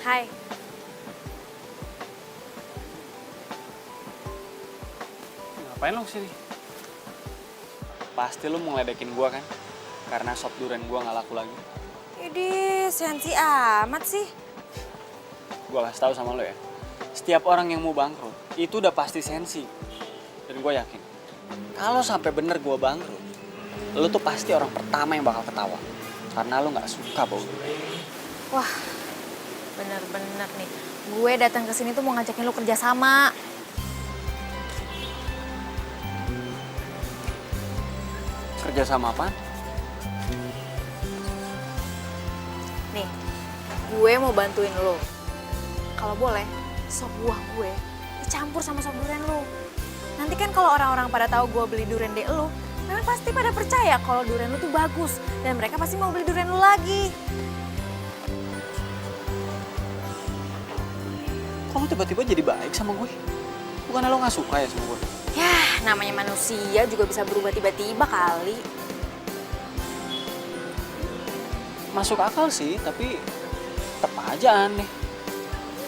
Hai. Ngapain lo kesini? Pasti lo mau ngeledekin gua kan? Karena sop duren gua nggak laku lagi. Idih, sensi amat sih. Gua kasih tahu sama lo ya. Setiap orang yang mau bangkrut, itu udah pasti sensi. Dan gua yakin, kalau sampai bener gua bangkrut, lo tuh pasti orang pertama yang bakal ketawa. Karena lo nggak suka bau duren. Wah, bener-bener nih. Gue datang ke sini tuh mau ngajakin lu kerja sama. Kerja sama apaan? Nih, gue mau bantuin lo. Kalau boleh, sop buah gue dicampur sama sop durian lo. Nanti kan kalau orang-orang pada tahu gue beli durian di lo, mereka pasti pada percaya kalau durian lo tuh bagus. Dan mereka pasti mau beli durian lo lagi. Kok lo tiba-tiba jadi baik sama gue? Bukannya lo nggak suka ya sama gue? Yah, namanya manusia juga bisa berubah tiba-tiba kali. Masuk akal sih, tapi tetap aja aneh.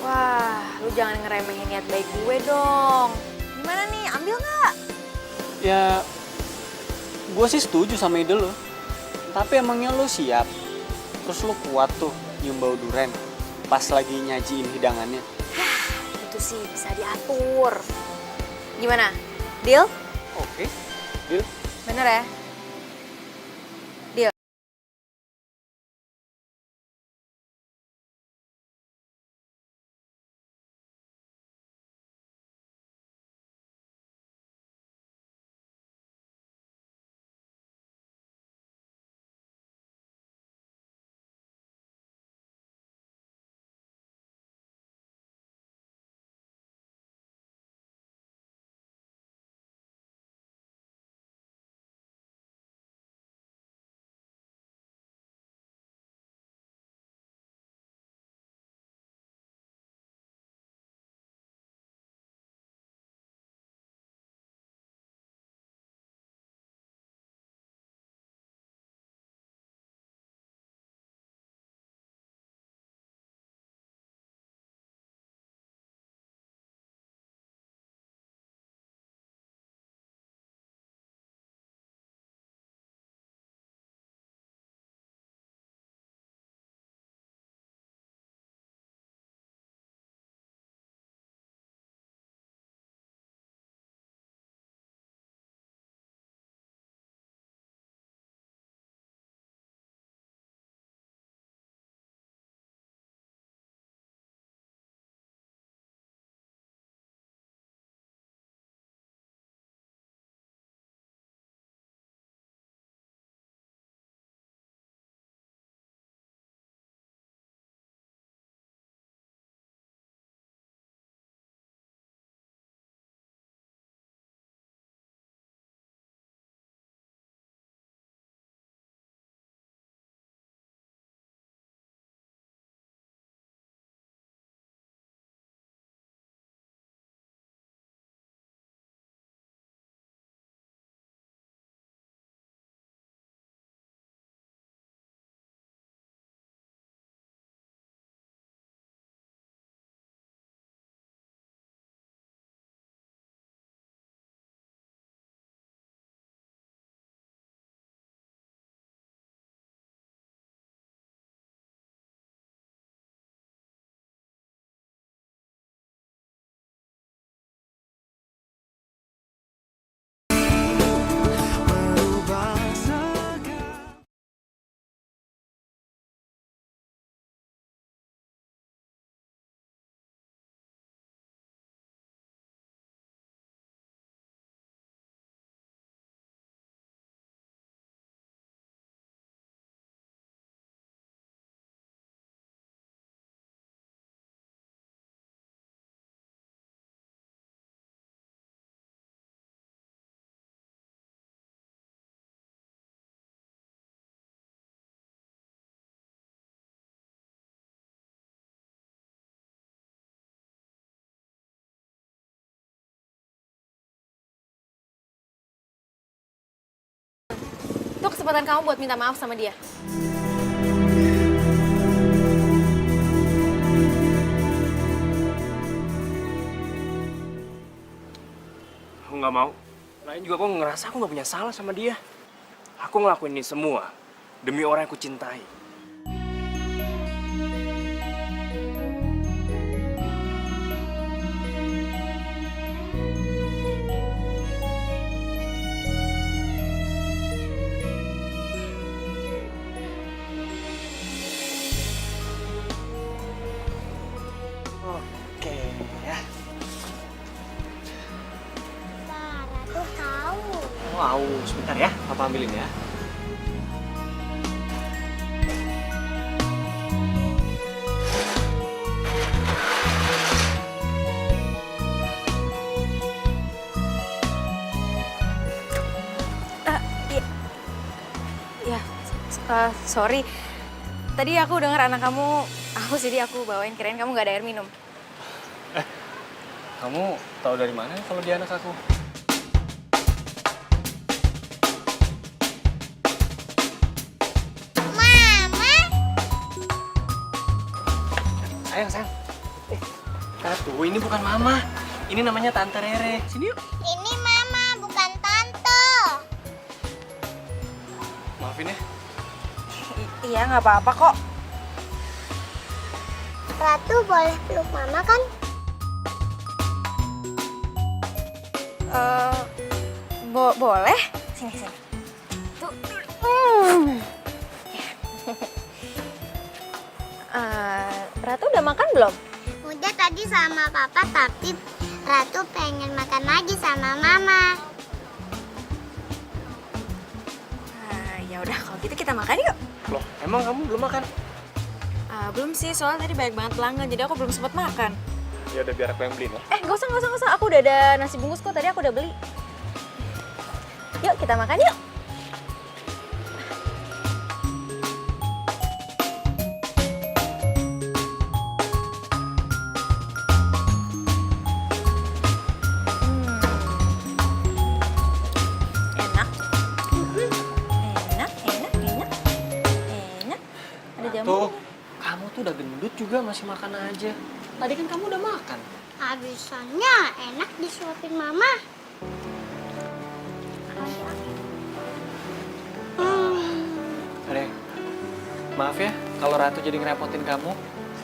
Wah, lu jangan ngeremehin niat baik gue dong. Gimana nih, ambil nggak? Ya, gue sih setuju sama ide lo. Tapi emangnya lo siap? Terus lo kuat tuh nyium bau duren pas lagi nyajiin hidangannya? Itu sih bisa diatur. Gimana? Deal? Oke, deal. Bener ya? kesempatan kamu buat minta maaf sama dia. Aku nggak mau. Lain juga aku ngerasa aku nggak punya salah sama dia. Aku ngelakuin ini semua demi orang yang aku cintai. Oke ya. Ratu tahu. Wow, sebentar ya, papa ambilin ya. Ya, sorry. Tadi aku dengar anak kamu haus, jadi aku bawain, kirain kamu nggak ada air minum. Kamu tahu dari mana kalau dia anak aku? Mama. Sayang. Ratu, ini bukan mama. Ini namanya Tante Rere. Sini yuk. Ini mama, bukan tante. Maafin ya. Iya, nggak apa-apa kok. Ratu boleh peluk mama kan? Boleh. Sini. Tuh. Ratu udah makan belum? Udah tadi sama papa, tapi Ratu pengen makan lagi sama mama. Ya udah, kalau gitu kita makan yuk. Loh, emang kamu belum makan? Belum sih, soalnya tadi banyak banget pelanggan, jadi aku belum sempat makan. Ya udah biar aku yang beliin ya. Gak usah. Aku udah ada nasi bungkus kok, tadi aku udah beli. Yuk, kita makan yuk. Enak. Ada jamu. Tuh, kamu tuh udah gendut juga masih makan aja. Tadi kan kamu udah makan. Habisannya enak disuapin mama. Rere, maaf ya kalau Ratu jadi ngerepotin kamu.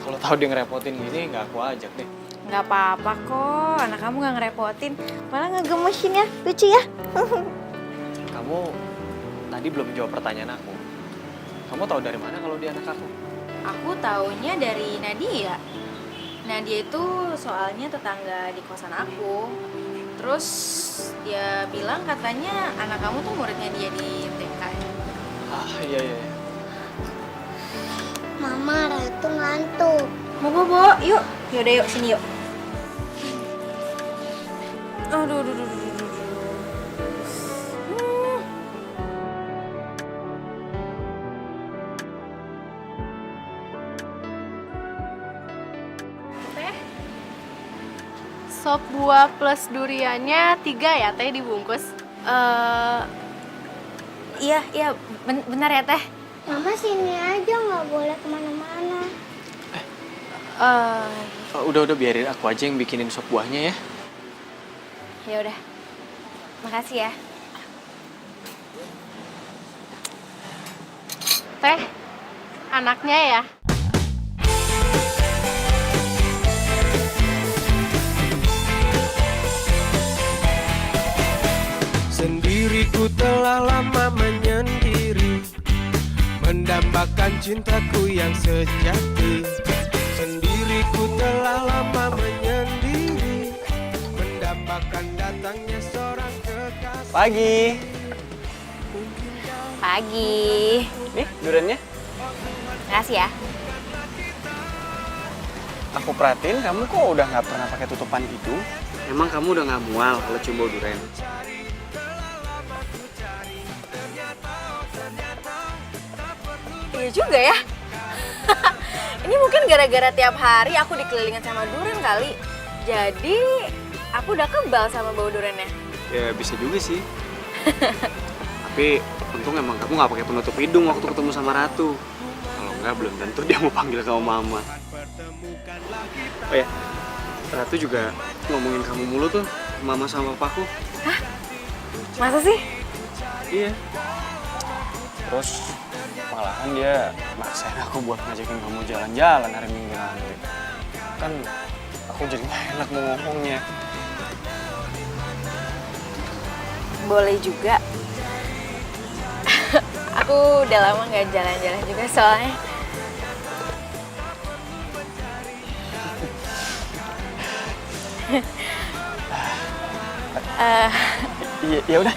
Kalau tahu dia ngerepotin gini, nggak aku ajak deh. Nggak apa-apa kok, anak kamu nggak ngerepotin. Malah ngegemesin ya, lucu ya. Kamu tadi belum jawab pertanyaan aku. Kamu tahu dari mana kalau dia anak aku? Aku taunya dari Nadia. Nadia itu soalnya tetangga di kosan aku. Terus dia bilang katanya anak kamu tuh muridnya dia di TK. Iya. Mama, Ratu ngantuk. Mau bobo, yuk. Yaudah yuk, sini yuk. Aduh. Sop buah plus duriannya 3 ya teh dibungkus? Iya, benar ya teh. Mama sini aja, nggak boleh kemana-mana. Udah biarin aku aja yang bikinin sop buahnya ya. Ya udah. Makasih ya. Teh, anaknya ya? Sendiriku telah lama menyendiri, mendambakan cintaku yang sejati. Sendiriku telah lama menyendiri, mendambakan datangnya seorang kekasih. Pagi. Nih, duriannya. Makasih ya. Aku perhatiin kamu kok udah nggak pernah pakai tutupan hidung. Emang kamu udah nggak mual kalau cium bau durian? Iya juga ya. Ini mungkin gara-gara tiap hari aku dikelilingin sama durian kali. Jadi aku udah kebal sama bau duriannya. Ya bisa juga sih. Tapi Tapi untung emang kamu nggak pakai penutup hidung waktu ketemu sama Ratu. Kalau nggak belum tentu dia mau panggil kamu mama. Oh ya, Ratu juga ngomongin kamu mulu tuh, mama sama papaku. Hah? Masa sih? Iya. Terus malahan dia maksain aku buat ngajakin kamu jalan-jalan hari Minggu nanti. Kan aku jadi gak enak mau ngomongnya. Boleh juga. Aku udah lama nggak jalan-jalan juga soalnya. Ya udah,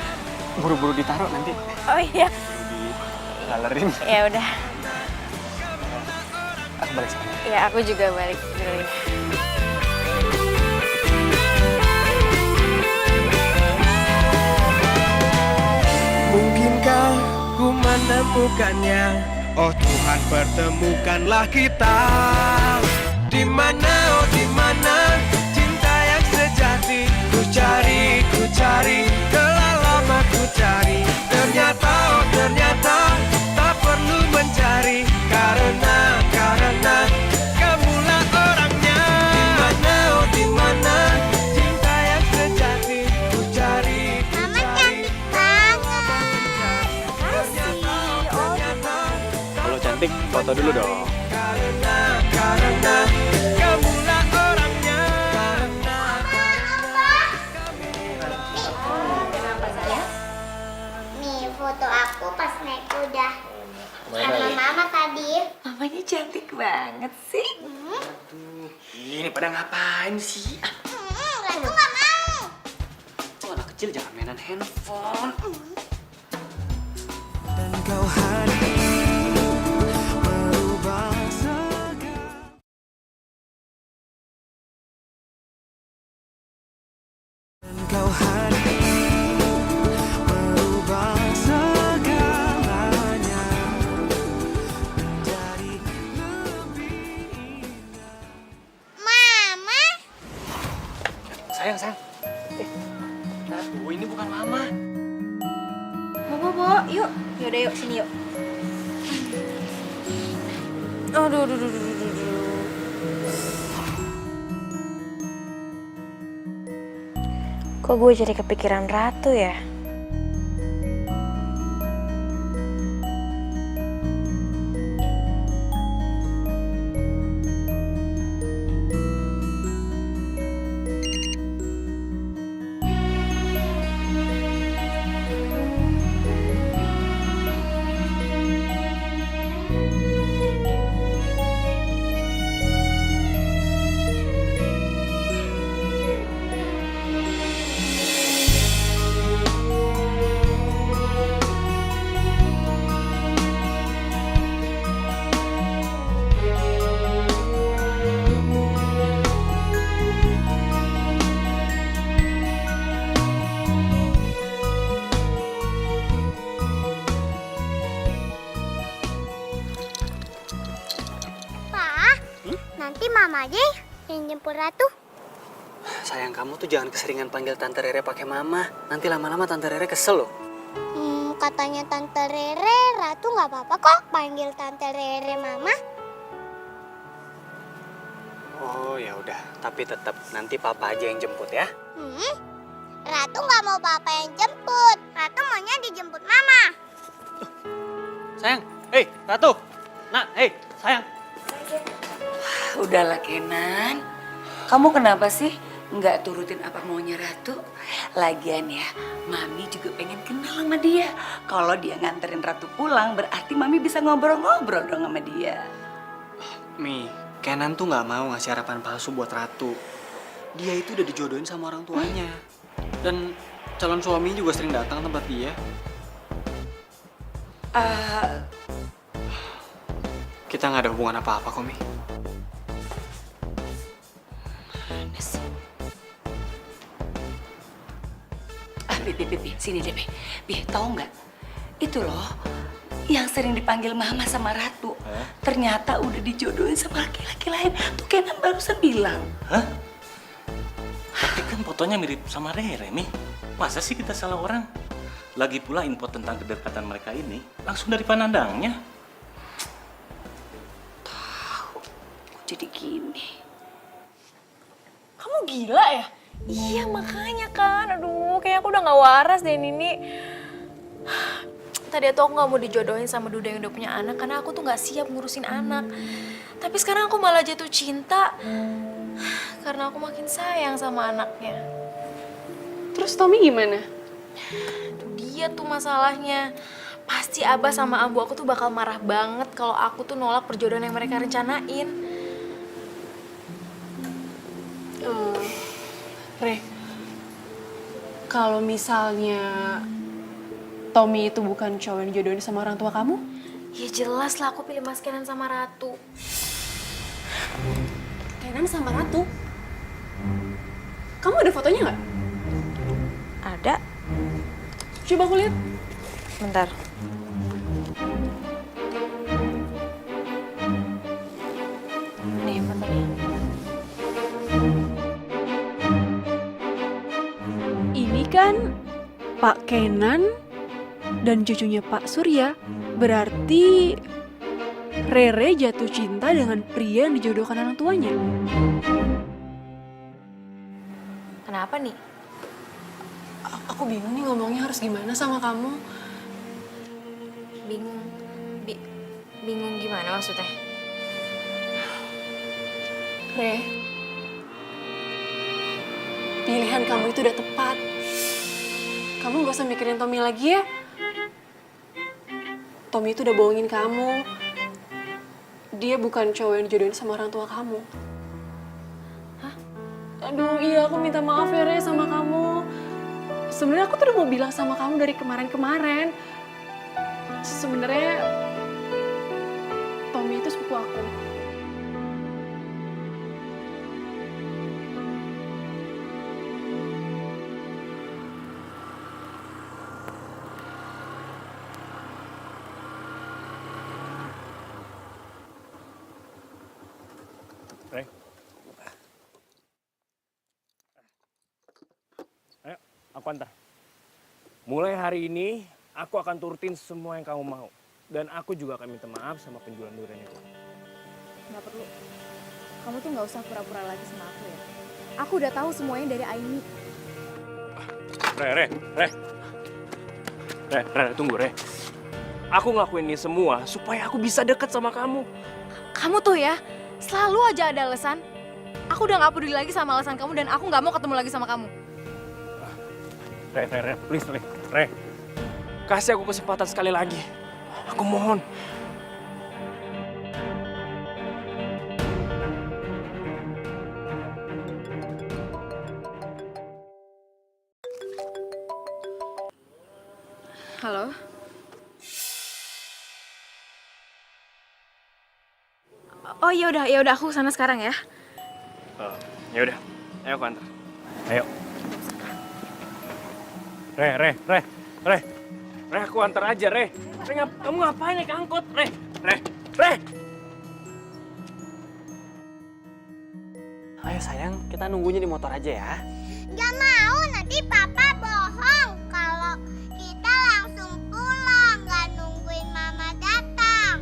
buru-buru ditaruh nanti. Oh iya. Digalerin. Ya udah. Aku balik sekarang. Ya aku juga balik dulu. Mungkinkah ku menemukannya? Oh Tuhan, pertemukanlah kita. Di mana, oh di mana cinta yang sejati? Ku cari, telah lama ku cari. Ternyata, oh ternyata tak perlu mencari. Karena kamulah orangnya. Di mana, oh di mana cinta yang sejati? Ku cari. Kalau cantik, foto dulu dong. Karena kamulah orangnya. Kenapa sayang? Nih foto aku pas naik kuda sama mama tadi. Mamanya cantik banget sih. Ini pada ngapain sih? Ratu nggak mau. Tuh anak kecil jangan mainan handphone. Dan kau hadir merubah segala. Dan kau hadir merubah segalanya menjadi lebih indah. Mama. Sayang. Ratu, ini bukan mama. Bo, yuk. Yaudah yuk, sini yuk. Aduh. Kok gue jadi kepikiran Ratu ya? Nanti mama aja yang jemput Ratu. Sayang, kamu tuh jangan keseringan panggil Tante Rere pakai mama. Nanti lama-lama Tante Rere kesel loh. Katanya Tante Rere, Ratu nggak apa-apa kok panggil Tante Rere mama. Oh ya udah, tapi tetap nanti papa aja yang jemput ya. Ratu nggak mau papa yang jemput. Ratu maunya dijemput mama. Sayang, hei Ratu. Nak, hei sayang. Udahlah Kenan, kamu kenapa sih nggak turutin apa maunya Ratu? Lagian ya, Mami juga pengen kenal sama dia. Kalau dia nganterin Ratu pulang, berarti Mami bisa ngobrol-ngobrol dong sama dia. Mi, Kenan tuh nggak mau ngasih harapan palsu buat Ratu. Dia itu udah dijodohin sama orang tuanya. Dan calon suami juga sering datang tempat dia. Kita nggak ada hubungan apa-apa kok, Mi. Bi, sini deh, Bi, tahu nggak? Itu loh, yang sering dipanggil Mama sama Ratu, ternyata udah dijodohin sama laki-laki lain. Tuh Kenan barusan bilang. Hah? Tapi kan fotonya mirip sama Rere, Mi. Masa sih kita salah orang? Lagi pula info tentang kedekatan mereka ini langsung dari pandangnya. Kok jadi gini? Kamu gila ya? Iya makanya kan, aduh kayaknya aku udah gak waras deh Nini. Tadi tuh aku gak mau dijodohin sama Duda yang udah punya anak karena aku tuh gak siap ngurusin anak. Tapi sekarang aku malah jatuh cinta karena aku makin sayang sama anaknya. Terus Tommy gimana? Itu dia tuh masalahnya. Pasti Abah sama Ambu aku tuh bakal marah banget kalau aku tuh nolak perjodohan yang mereka rencanain. Re, kalau misalnya Tommy itu bukan cowok yang dijodohin sama orang tua kamu? Ya jelas lah aku pilih Mas Kenan sama Ratu. Kenan sama Ratu? Kamu ada fotonya nggak? Ada. Coba aku lihat. Bentar. Nih fotonya. Ini kan Pak Kenan dan cucunya Pak Surya. Berarti Rere jatuh cinta dengan pria yang dijodohkan orang tuanya. Kenapa nih? Aku bingung nih ngomongnya harus gimana sama kamu. Bingung. Bingung gimana maksudnya? Re, pilihan kamu itu udah tepat. Kamu gak usah mikirin Tommy lagi ya. Tommy itu udah bohongin kamu. Dia bukan cowok yang dijodohin sama orang tua kamu. Hah? Aduh, iya aku minta maaf ya Re sama kamu. Sebenarnya aku tuh udah mau bilang sama kamu dari kemarin-kemarin. Sebenarnya Tommy itu sepupu aku. Re. Ayo, aku antar. Mulai hari ini, aku akan turutin semua yang kamu mau. Dan aku juga akan minta maaf sama penjualan durian itu. Nggak perlu. Kamu tuh nggak usah pura-pura lagi sama aku ya. Aku udah tahu semuanya dari Aini. Re, tunggu, Re. Aku ngelakuin ini semua supaya aku bisa deket sama kamu. Kamu tuh ya, selalu aja ada alasan. Aku udah nggak peduli lagi sama alasan kamu dan aku nggak mau ketemu lagi sama kamu. Re, please, Re. Kasih aku kesempatan sekali lagi. Aku mohon. Halo? Oh ya udah aku sana sekarang ya. Ya udah, ayo aku antar. Ayo. Re, aku antar aja, Re. Kamu ngapain naik angkot, Re? Ayo sayang, kita nunggunya di motor aja ya. Gak mau, nanti papa bohong kalau kita langsung pulang, gak nungguin mama datang.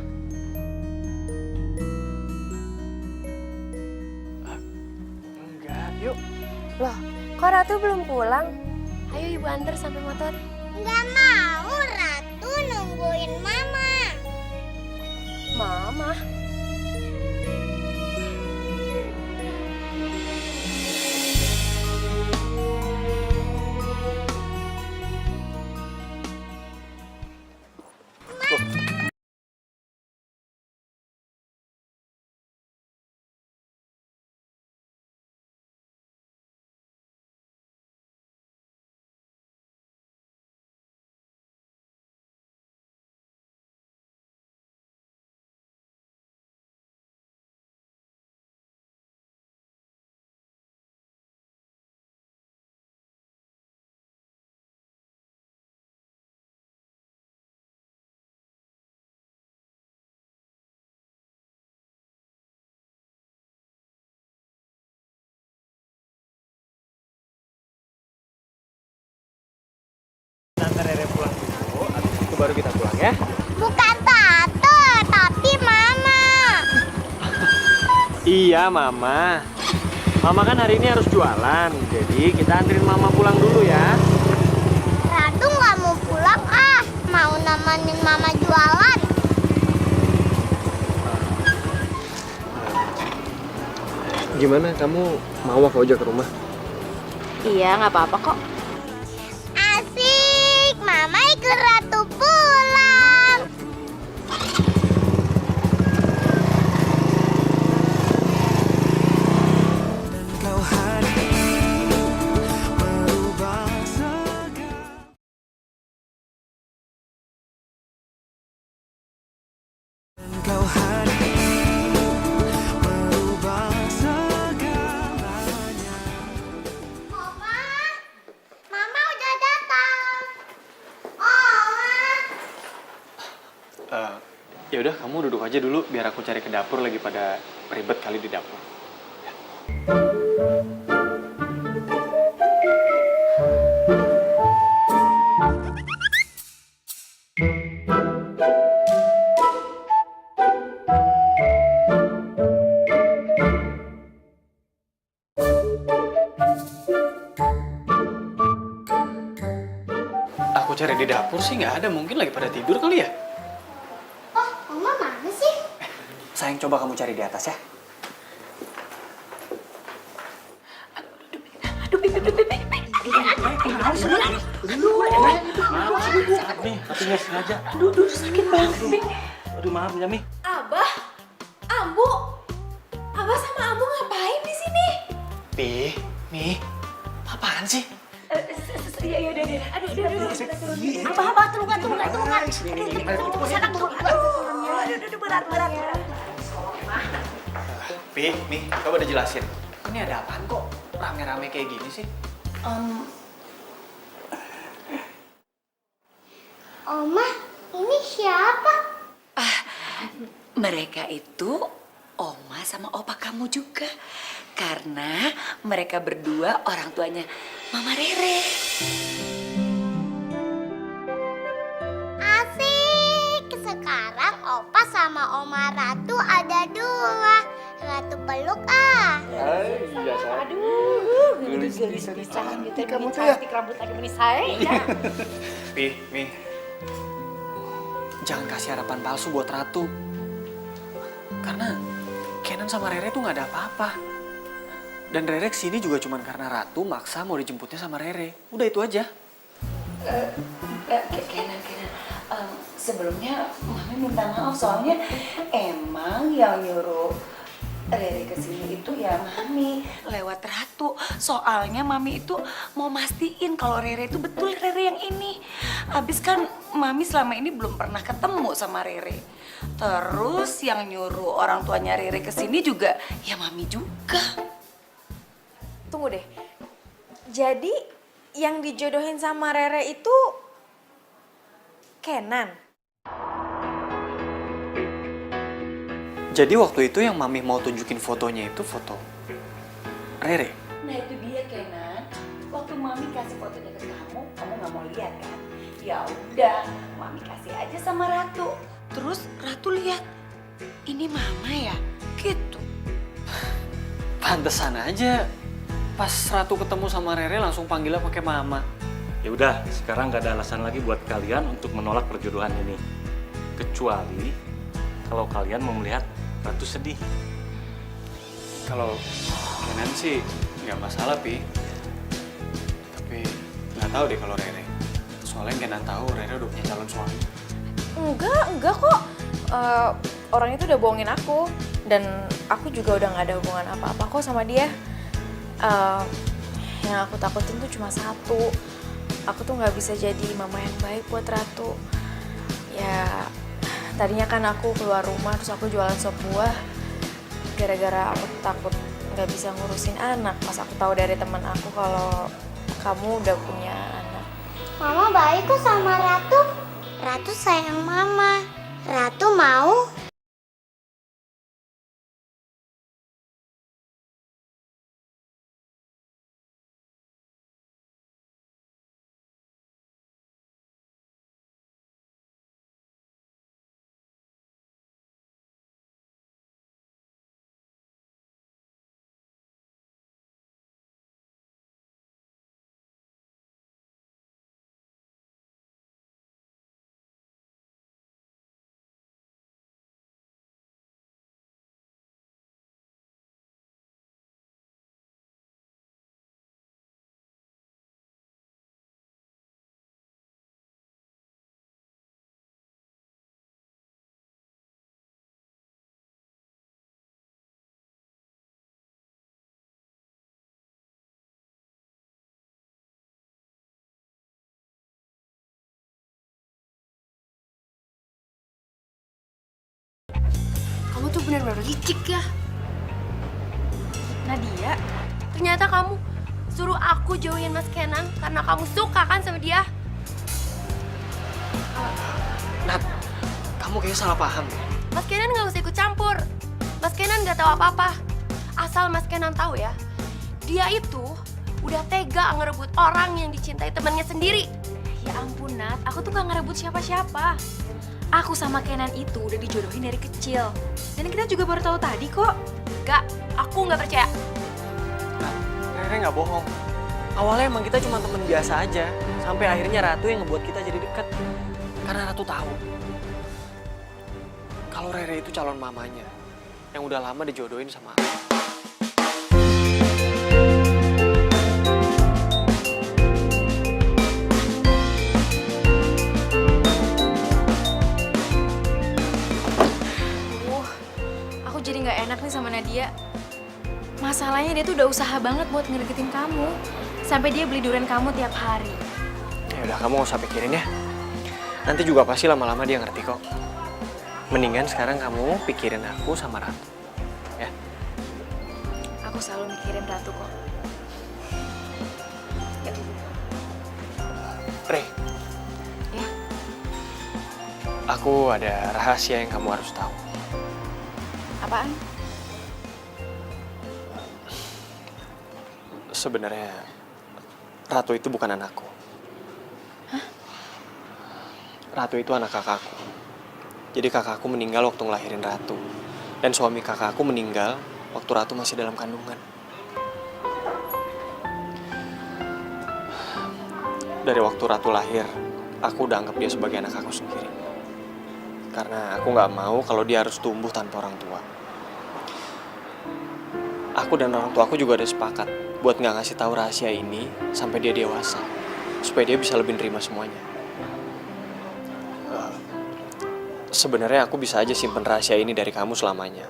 Enggak, yuk. Loh, kok Ratu belum pulang? Ayo ibu antar sampai motor. Gak mau, Ratu nungguin mama. Mama? baru kita pulang ya. Bukan Tante, tapi Mama. Iya, Mama. Mama kan hari ini harus jualan, jadi kita anterin Mama pulang dulu ya. Ratu nggak mau pulang ah, mau nemenin Mama jualan. Gimana, kamu mau aku ajak ke rumah? Iya, nggak apa-apa kok. Asik, Mama ikut Ratu pulang. Kau hadir merubah segala. Kau hadir merubah segalanya. Mama udah datang. Oma. Ya udah, kamu duduk aja dulu biar aku cari ke dapur, lagi pada ribet kali di dapur. Aku cari di dapur sih nggak ada, mungkin lagi pada tidur kali ya. Oh, Mama mana sih? Sayang, coba kamu cari di atas ya. Nih, tapi nggak sengaja. Aduh, sakit banget nih. Aduh, maaf ya, Mi. Abah, Ambu, Abah sama Ambu ngapain di sini? Mi, apaan sih? Iya, udah. Aduh. Abah, turun. Sana turun. Aduh, berat. Mi, coba udah jelasin. Ini ada apaan kok rame-rame kayak gini sih? Oma, ini siapa? Mereka itu Oma sama Opa kamu juga. Karena mereka berdua orang tuanya Mama Rere. Asik, sekarang Opa sama Oma Ratu ada dua. Ratu peluk ah. Aduh, gelis-gelis cantik kamu tuh ya. Rambut lagi menis saya. Mi, jangan kasih harapan palsu buat Ratu. Karena Kenan sama Rere tuh nggak ada apa-apa. Dan Rere kesini juga cuman karena Ratu maksa mau dijemputnya sama Rere. Udah itu aja. Kenan. Sebelumnya Mami minta maaf soalnya emang yang nyuruh Rere kesini itu ya Mami lewat Ratu. Soalnya Mami itu mau mastiin kalau Rere itu betul Rere yang ini. Habis kan Mami selama ini belum pernah ketemu sama Rere. Terus yang nyuruh orang tuanya Rere kesini juga ya Mami juga. Tunggu deh. Jadi yang dijodohin sama Rere itu Kenan. Jadi waktu itu yang Mami mau tunjukin fotonya itu foto Rere. Nah itu dia Kenan. Waktu Mami kasih fotonya ke kamu nggak mau lihat kan? Ya udah, Mami kasih aja sama Ratu. Terus Ratu lihat, ini Mama ya, gitu. Pantesan aja pas Ratu ketemu sama Rere langsung panggilnya pakai Mama. Ya udah, sekarang nggak ada alasan lagi buat kalian untuk menolak perjodohan ini. Kecuali kalau kalian mau melihat Ratu sedih. Kalau Kenan sih nggak masalah, Pi. Tapi nggak tahu deh kalau Rere. Soalnya Kenan tahu Rere udah punya calon suami. Enggak kok. Orang itu udah bohongin aku. Dan aku juga udah gak ada hubungan apa-apa kok sama dia. Yang aku takutin tuh cuma satu. Aku tuh gak bisa jadi mama yang baik buat Ratu. Ya, tadinya kan aku keluar rumah terus aku jualan sop buah. Gara-gara aku takut gak bisa ngurusin anak. Pas aku tahu dari teman aku kalau kamu udah punya anak. Mama baik kok sama Ratu. Ratu sayang Mama. Ratu mau tuh benar-benar licik ya. Nadia, Ternyata kamu suruh aku jauhin Mas Kenan karena kamu suka kan sama dia. Nat, kamu kayaknya salah paham ya. Mas Kenan gak usah ikut campur. Mas Kenan gak tahu apa-apa. Asal Mas Kenan tahu ya, dia itu udah tega ngerebut orang yang dicintai temannya sendiri. ya ampun Nat, aku tuh gak ngerebut siapa-siapa. Aku sama Kenan itu udah dijodohin dari kecil. Dan kita juga baru tahu tadi kok. Gak, aku gak percaya. Nat, Rere nggak bohong. Awalnya emang kita cuma teman biasa aja. Sampai akhirnya Ratu yang ngebuat kita jadi dekat. Karena Ratu tahu kalau Rere itu calon mamanya yang udah lama dijodohin sama aku. Aku jadi nggak enak nih sama Nadia. Masalahnya dia tuh udah usaha banget buat ngedeketin kamu. Sampai dia beli durian kamu tiap hari. Ya udah, kamu nggak usah pikirin ya. Nanti juga pasti lama-lama dia ngerti kok. Mendingan sekarang kamu pikirin aku sama Ratu. Ya. Aku selalu mikirin Ratu kok. Re. Ya. Aku ada rahasia yang kamu harus tahu. Apaan? Sebenarnya Ratu itu bukan anakku. Hah? Ratu itu anak kakakku. Jadi kakakku meninggal waktu ngelahirin Ratu. Dan suami kakakku meninggal waktu Ratu masih dalam kandungan. Dari waktu Ratu lahir, aku udah anggap dia sebagai anak aku sendiri. Karena aku nggak mau kalau dia harus tumbuh tanpa orang tua. Aku dan orang tua aku juga udah sepakat buat nggak ngasih tahu rahasia ini sampai dia dewasa, supaya dia bisa lebih nerima semuanya. Sebenarnya aku bisa aja simpen rahasia ini dari kamu selamanya.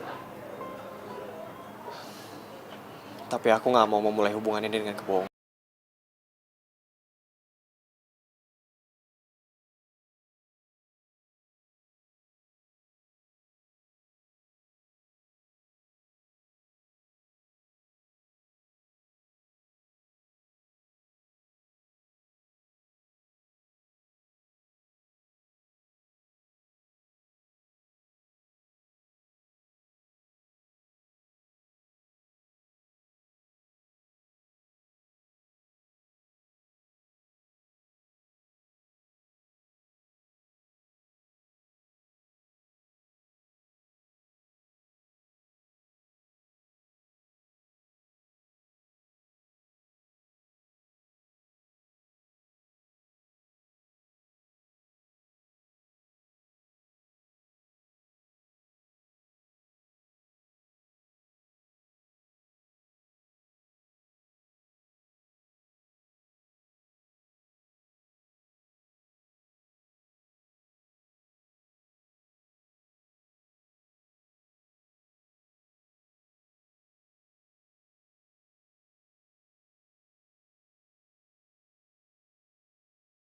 Tapi aku nggak mau memulai hubungan ini dengan kebohongan.